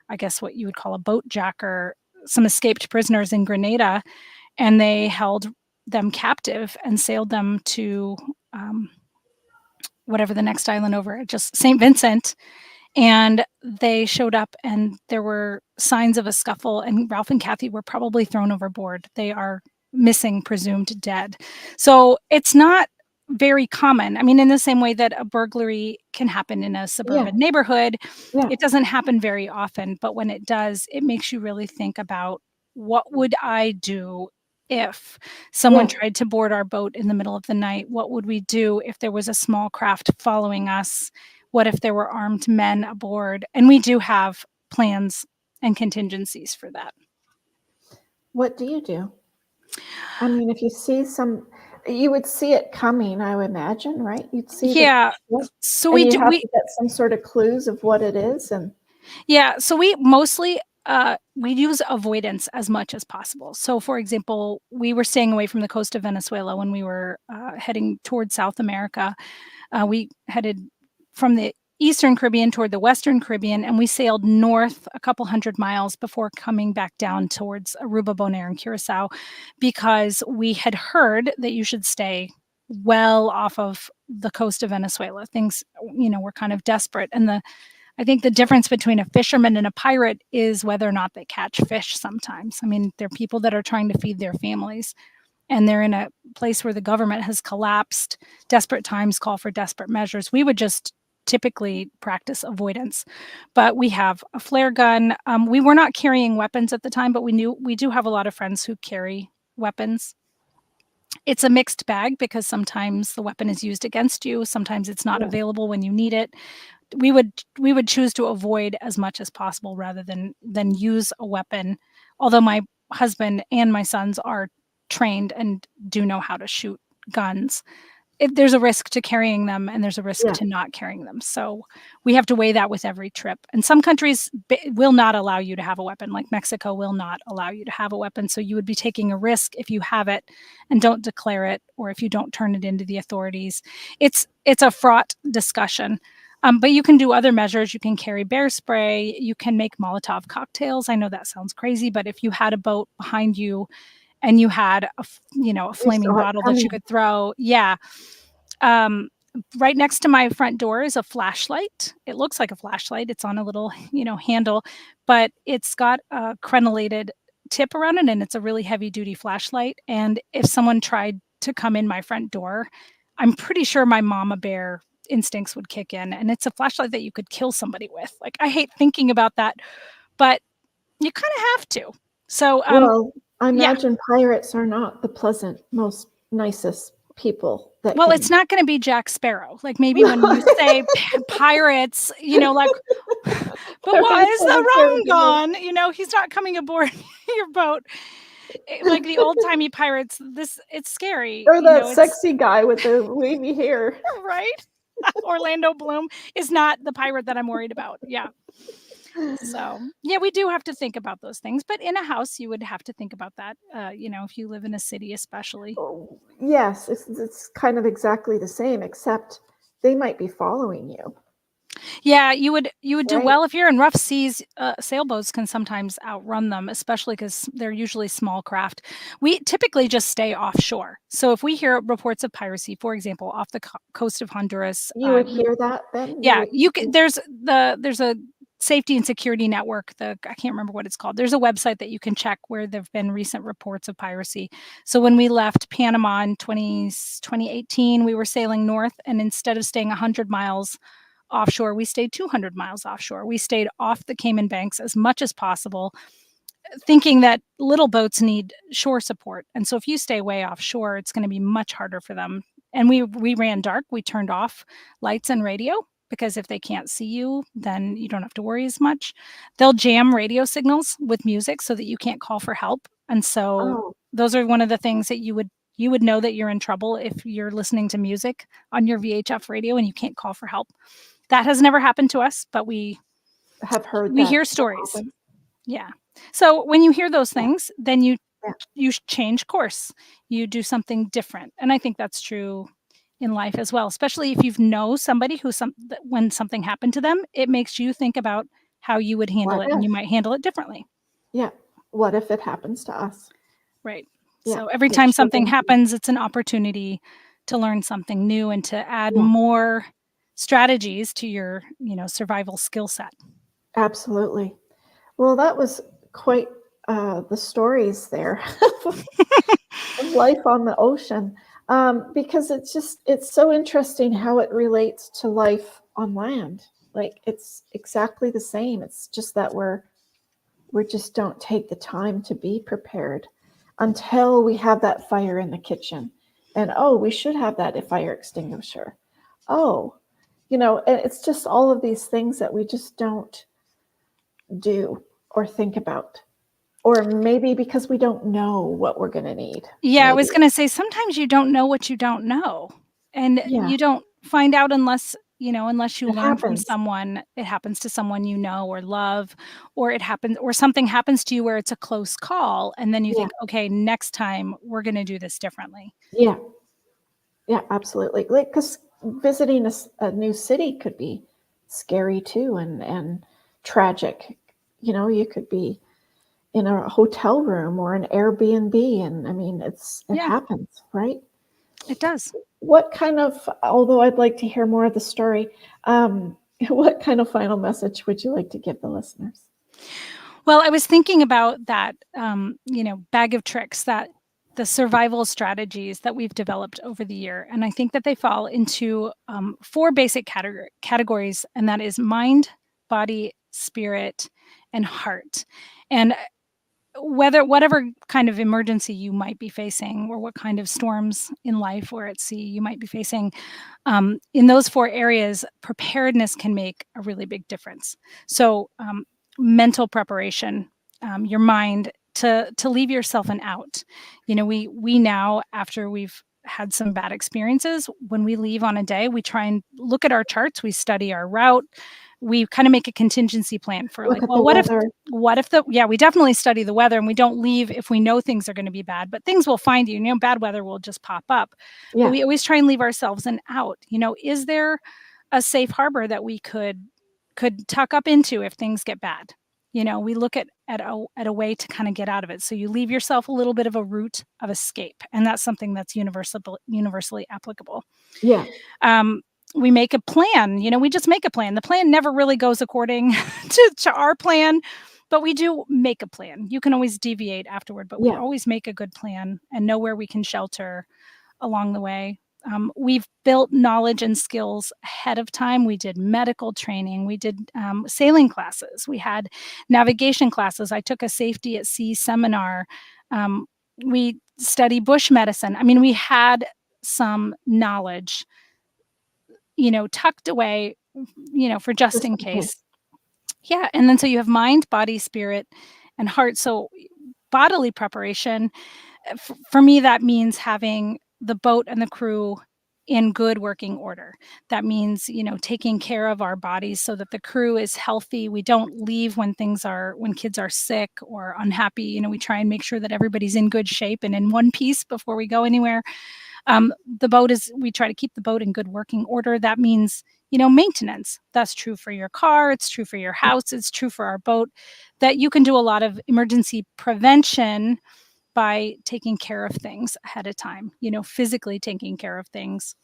I guess, what you would call a boat jacker, some escaped prisoners in Grenada, and they held them captive and sailed them to, um, whatever the next island over, just St. Vincent, and they showed up and there were signs of a scuffle, and Ralph and Kathy were probably thrown overboard. They are missing, presumed dead. So it's not very common. I mean, in the same way that a burglary can happen in a Yeah. suburban neighborhood, Yeah. it doesn't happen very often, but when it does, it makes you really think about, what would I do if someone Yeah. tried to board our boat in the middle of the night? What would we do if there was a small craft following us? What if there were armed men aboard? And we do have plans and contingencies for that. What do you do? I mean, if you see you would see it coming, I would imagine, right? You'd see the Yeah. ship, So and we you do have we to get some sort of clues of what it is, and Yeah, so we mostly, we use avoidance as much as possible. So, for example, we were staying away from the coast of Venezuela when we were, heading towards South America. We headed from the Eastern Caribbean toward the Western Caribbean, and we sailed north a couple hundred miles before coming back down towards Aruba, Bonaire, and Curacao, because we had heard that you should stay well off of the coast of Venezuela. Things, were kind of desperate, and I think the difference between a fisherman and a pirate is whether or not they catch fish sometimes. I mean, they're people that are trying to feed their families, and they're in a place where the government has collapsed. Desperate times call for desperate measures. We would just typically practice avoidance, but we have a flare gun. We were not carrying weapons at the time, but we do have a lot of friends who carry weapons. It's a mixed bag because sometimes the weapon is used against you, sometimes it's not yeah. available when you need it. We would choose to avoid as much as possible rather than use a weapon, although my husband and my sons are trained and do know how to shoot guns. There's a risk to carrying them, and there's a risk Yeah. to not carrying them, so we have to weigh that with every trip, and some countries will not allow you to have a weapon, like Mexico will not allow you to have a weapon, so you would be taking a risk if you have it and don't declare it, or if you don't turn it into the authorities. It's a fraught discussion, but you can do other measures. You can carry bear spray, you can make Molotov cocktails. I know that sounds crazy, but if you had a boat behind you and you had a You flaming saw it bottle that you coming. could throw. Yeah. Um, right next to my front door is a flashlight. It looks like a flashlight. It's on a little, handle, but it's got a crenellated tip around it, and it's a really heavy duty flashlight. And if someone tried to come in my front door, I'm pretty sure my mama bear instincts would kick in. And it's a flashlight that you could kill somebody with. Like, I hate thinking about that, but you kind of have to. So, Well, I yeah. imagine pirates are not the pleasant, most nicest people that Well, it's can. not gonna be Jack Sparrow. Like, maybe when you say pirates, like, "But That why was is so the rum unforgettable. gone?" He's not coming aboard your boat. like the old-timey pirates, it's scary, Or you that know, it's sexy guy with the wavy hair. right? Orlando Bloom is not the pirate that I'm worried about. Yeah. So, yeah, we do have to think about those things, but in a house, you would have to think about that, you know, if you live in a city especially. Oh, yes, it's kind of exactly the same, except they might be following you, Yeah, you would do right? well if you're in rough seas. Sailboats can sometimes outrun them, especially because they're usually small craft. We typically just stay offshore. So if we hear reports of piracy, for example, off the coast of Honduras, You would hear that then? You yeah, would there's a safety and security network, I can't remember what it's called. There's a website that you can check where there've been recent reports of piracy. So when we left Panama in 2018, we were sailing north, and instead of staying 100 miles offshore, we stayed 200 miles offshore. We stayed off the Cayman Banks as much as possible, thinking that little boats need shore support. And so if you stay way offshore, it's going to be much harder for them. And we ran dark. We turned off lights and radio because if they can't see you, then you don't have to worry as much. They'll jam radio signals with music so that you can't call for help. And so oh, those are one of the things that you would know that you're in trouble if you're listening to music on your VHF radio and you can't call for help. That has never happened to us, but we have heard we hear that stories. happens. Yeah. So when you hear those Yeah, things, then you yeah. you change course. You do something different. And I think that's true in life as well, especially if you know somebody when something happened to them, it makes you think about how you would handle What it and you if? might handle it differently. Yeah. What if it happens to us? Right. Yeah, So every time makes you something think. happens, it's an opportunity to learn something new and to add Yeah, more strategies to your, survival skill set. absolutely. Well, that was quite the stories there of life on the ocean, because it's so interesting how it relates to life on land. Like it's exactly the same. It's just that we just don't take the time to be prepared until we have that fire in the kitchen. And oh, we should have that fire extinguisher. Oh, and it's just all of these things that we just don't do or think about. Or maybe because we don't know what we're going to need. Yeah, I was Maybe. gonna say sometimes you don't know what you don't know, and Yeah, you don't find out unless you it learn from happens. someone. It happens to someone you know or love, or it happens or something happens to you where it's a close call, and then you Yeah, think, "Okay, next time we're gonna do this differently." yeah, yeah, absolutely. Like, because visiting a new city could be scary too, and tragic. You could be in a hotel room or an Airbnb, and I mean, it Yeah, happens, right? it does. What kind of, although I'd like to hear more of the story, what kind of final message would you like to give the listeners? Well, I was thinking about that, bag of tricks, that the survival strategies that we've developed over the year, and I think that they fall into 4 basic categories, and that is mind, body, spirit, and heart. And whatever kind of emergency you might be facing, or what kind of storms in life or at sea you might be facing, in those 4 areas, preparedness can make a really big difference. So, mental preparation, your mind to leave yourself an out. We now, after we've had some bad experiences, when we leave on a day, we try and look at our charts, we study our route, we kind of make a contingency plan for, Look like, at well, the weather. we definitely study the weather, and we don't leave if we know things are going to be bad, but things will find you. Bad weather will just pop up. But Yeah, we always try and leave ourselves an out. Is there a safe harbor that we could tuck up into if things get bad? We look at a way to kind of get out of it. So you leave yourself a little bit of a route of escape, and that's something that's universally applicable. yeah, Um, we make a plan. We just make a plan. The plan never really goes according to our plan, but we do make a plan. You can always deviate afterward, but we yeah. always make a good plan and know where we can shelter along the way. We've built knowledge and skills ahead of time. We did medical training. We did sailing classes. We had navigation classes. I took a safety at sea seminar. Um, we study bush medicine. I mean, we had some knowledge, tucked away, for just Just in in case. case. Yeah. And then so you have mind, body, spirit, and heart. So bodily preparation, for me, that means having the boat and the crew in good working order. That means, taking care of our bodies so that the crew is healthy. We don't leave when kids are sick or unhappy. We try and make sure that everybody's in good shape and in one piece before we go anywhere. We try to keep the boat in good working order. That means, maintenance. That's true for your car. It's true for your house. It's true for our boat, that you can do a lot of emergency prevention by taking care of things ahead of time, physically taking care of things.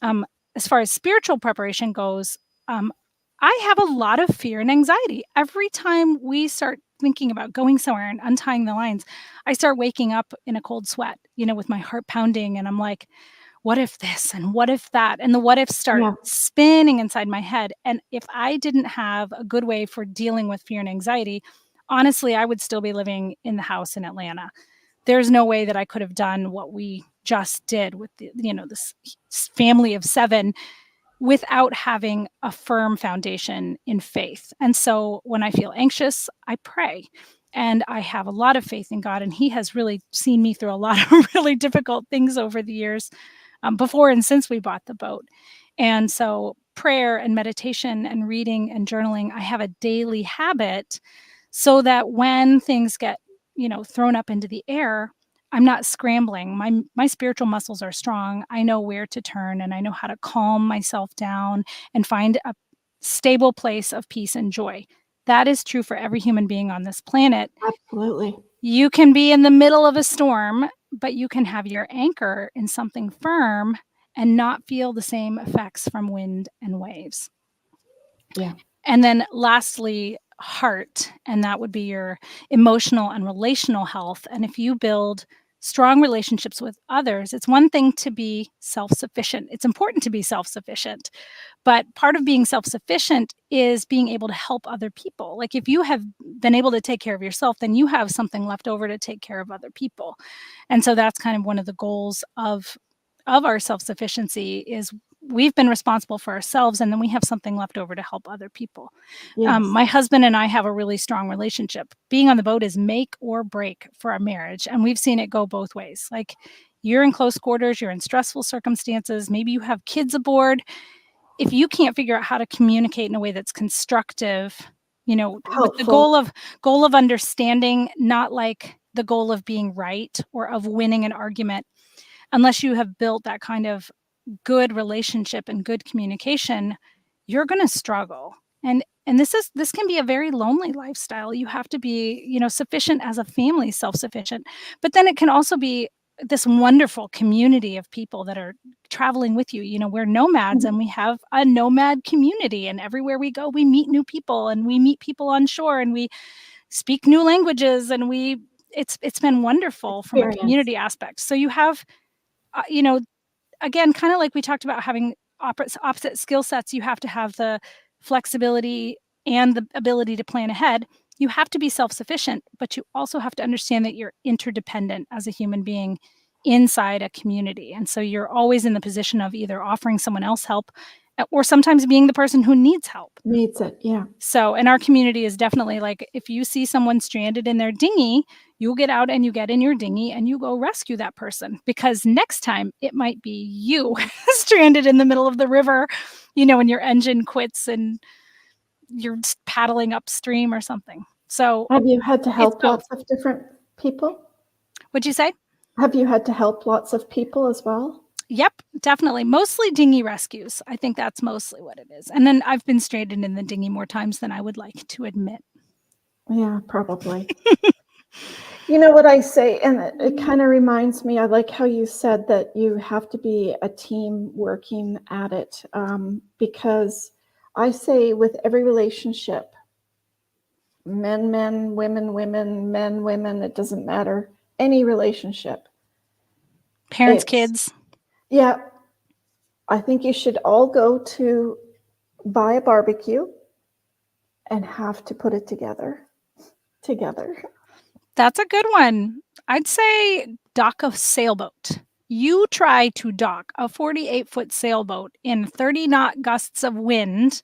Um, as far as spiritual preparation goes, I have a lot of fear and anxiety. Every time we start thinking about going somewhere and untying the lines, I start waking up in a cold sweat, with my heart pounding. And I'm like, what if this and what if that? And the what ifs start Yeah. spinning inside my head. And if I didn't have a good way for dealing with fear and anxiety, honestly, I would still be living in the house in Atlanta. There's no way that I could have done what we just did with this family of 7 without having a firm foundation in faith. And so when I feel anxious, I pray. And I have a lot of faith in God, and He has really seen me through a lot of really difficult things over the years, before and since we bought the boat. And so prayer and meditation and reading and journaling, I have a daily habit so that when things get, thrown up into the air, I'm not scrambling. My spiritual muscles are strong. I know where to turn, and I know how to calm myself down and find a stable place of peace and joy. That is true for every human being on this planet. Absolutely. You can be in the middle of a storm, but you can have your anchor in something firm and not feel the same effects from wind and waves. Yeah. And then lastly, heart, and that would be your emotional and relational health. And if you build strong relationships with others, it's one thing to be self-sufficient. It's important to be self-sufficient, but part of being self-sufficient is being able to help other people. Like if you have been able to take care of yourself, then you have something left over to take care of other people. And so that's kind of one of the goals of our self-sufficiency is we've been responsible for ourselves, and then we have something left over to help other people. Yes. My husband and I have a really strong relationship. Being on the boat is make or break for our marriage, and we've seen it go both ways. Like you're in close quarters, you're in stressful circumstances, maybe you have kids aboard. If you can't figure out how to communicate in a way that's constructive, with the Helpful. goal of understanding, not like the goal of being right or of winning an argument, unless you have built that kind of good relationship and good communication, you're going to struggle. And this can be a very lonely lifestyle. You have to be, sufficient as a family, self-sufficient, but then it can also be this wonderful community of people that are traveling with you. We're nomads, and we have a nomad community, and everywhere we go, we meet new people, and we meet people on shore, and we speak new languages, and it's been wonderful from a Experience. community aspect. So you have, uh, you know, again, kind of like we talked about having opposite skill sets, you have to have the flexibility and the ability to plan ahead. You have to be self-sufficient, but you also have to understand that you're interdependent as a human being inside a community. And so you're always in the position of either offering someone else help or sometimes being the person who needs help. Needs it. Yeah. So, and our community is definitely like, if you see someone stranded in their dinghy, you get out and you get in your dinghy and you go rescue that person, because next time it might be you stranded in the middle of the river, and your engine quits and you're paddling upstream or something. So Have you had to it's help both. lots of different people? What'd you say? Have you had to help lots of people as well? Yep, definitely. Mostly dinghy rescues. I think that's mostly what it is. And then I've been stranded in the dinghy more times than I would like to admit. Yeah, probably. You know what I say, and it kind of reminds me, I like how you said that you have to be a team working at it, because I say with every relationship, men, men, women, women, men, women, it doesn't matter, any relationship. Parents, kids. Yeah, I think you should all go to buy a barbecue and have to put it together. That's a good one. I'd say dock a sailboat. You try to dock a 48-foot sailboat in 30 knot gusts of wind,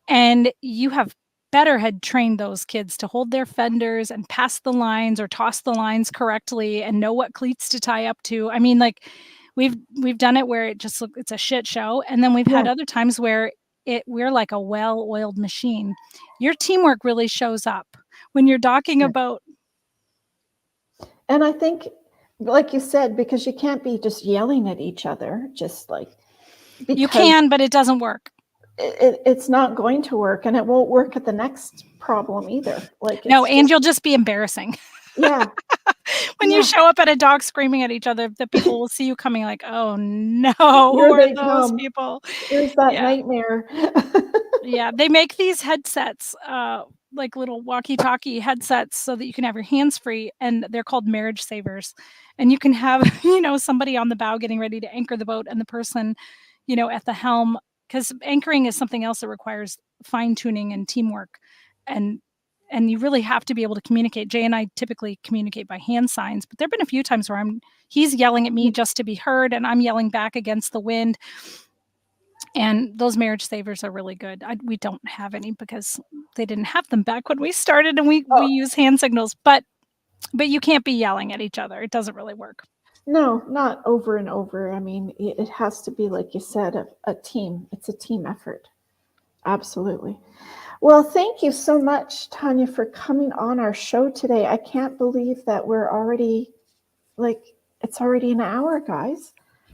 and you have better had trained those kids to hold their fenders and pass the lines or toss the lines correctly and know what cleats to tie up to. I mean, like we've done it where it's a shit show, and then we've had Yeah. other times where we're like a well-oiled machine. Your teamwork really shows up when you're docking a boat. And I think, like you said, because you can't be just yelling at each other, just like, You because can, but it doesn't work. it's not going to work, and it won't work at the next problem either. Like, No, it's and just, you'll just be embarrassing. yeah, When you yeah, show up at a dock screaming at each other, the people will see you coming like, "Oh, no, here who are they those come. people?" Here's that Yeah. nightmare. Yeah, they make these headsets, like little walkie-talkie headsets so that you can have your hands free, and they're called marriage savers. And you can have, somebody on the bow getting ready to anchor the boat and the person, at the helm, because anchoring is something else that requires fine-tuning and teamwork. And and you really have to be able to communicate. Jay and I typically communicate by hand signs, but there've been a few times where he's yelling at me just to be heard, and I'm yelling back against the wind. And those marriage savers are really good. We don't have any because they didn't have them back when we started, and we Oh, use hand signals, but you can't be yelling at each other. It doesn't really work. no, not over and over. I mean, it has to be, like you said, a team. It's a team effort. Absolutely. Well, thank you so much, Tanya, for coming on our show today. I can't believe that we're already, like, it's already an hour, guys.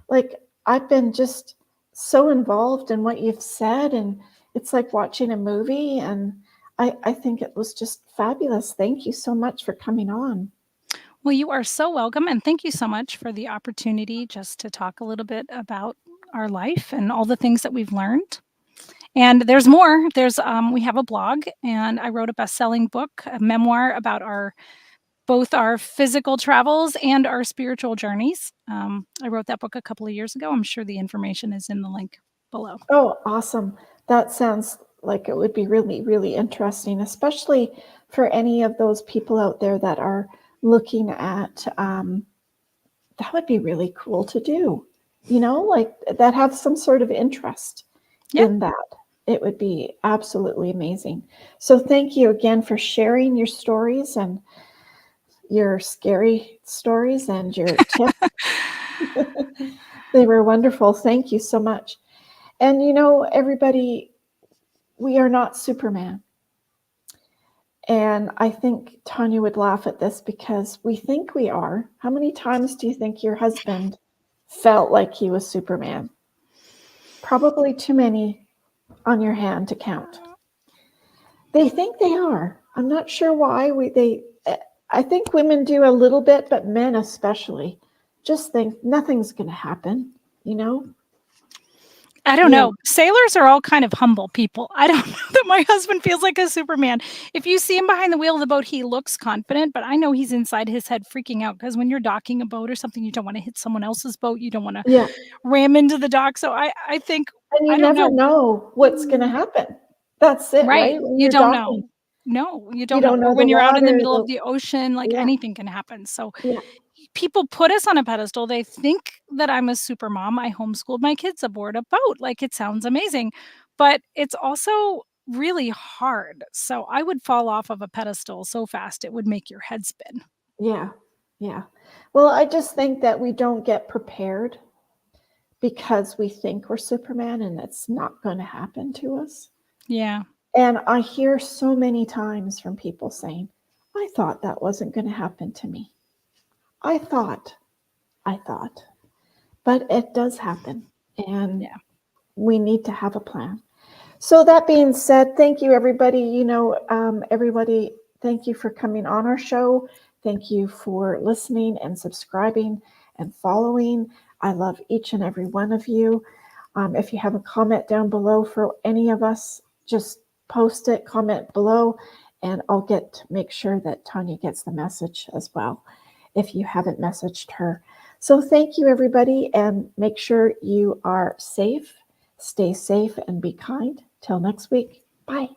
Like, I've been just so involved in what you've said, and it's like watching a movie, and I think it was just fabulous. Thank you so much for coming on. Well, you are so welcome, and thank you so much for the opportunity just to talk a little bit about our life and all the things that we've learned. And there's more. We have a blog, and I wrote a best-selling book, a memoir about both our physical travels and our spiritual journeys. I wrote that book a couple of years ago. I'm sure the information is in the link below. Oh, awesome. That sounds like it would be really, really interesting, especially for any of those people out there that are looking at, that would be really cool to do, like that have some sort of interest Yeah. in that. It would be absolutely amazing. So thank you again for sharing your stories and your scary stories and your tips. They were wonderful. Thank you so much. And everybody, we are not Superman. And I think Tanya would laugh at this because we think we are. How many times do you think your husband felt like he was Superman? Probably too many on your hand to count. They think they are. I'm not sure why I think women do a little bit, but men especially just think nothing's going to happen, I don't Yeah. know. Sailors are all kind of humble people. I don't know that my husband feels like a Superman. If you see him behind the wheel of the boat, he looks confident, but I know he's inside his head freaking out because when you're docking a boat or something, you don't want to hit someone else's boat. You don't want to Yeah. ram into the dock. So I think, And you I don't never know. know what's going to happen. That's it, Right. right? When You you're don't docking, know. No, you you don't know. don't Or know the when you're out in the water. middle of the ocean, like Yeah. anything can happen. So Yeah. people put us on a pedestal. They think that I'm a super mom. I homeschooled my kids aboard a boat. Like, it sounds amazing, but it's also really hard. So I would fall off of a pedestal so fast it would make your head spin. Yeah. Yeah. Well, I just think that we don't get prepared because we think we're Superman and it's not going to happen to us. Yeah. And I hear so many times from people saying, I thought that wasn't going to happen to me. I thought, but it does happen. And Yeah. we need to have a plan. So that being said, thank you, everybody. Everybody, thank you for coming on our show. Thank you for listening and subscribing and following. I love each and every one of you. If you have a comment down below for any of us, just post it, comment below, and I'll make sure that Tanya gets the message as well if you haven't messaged her. So thank you, everybody, and make sure you are safe. Stay safe and be kind. Till next week. Bye.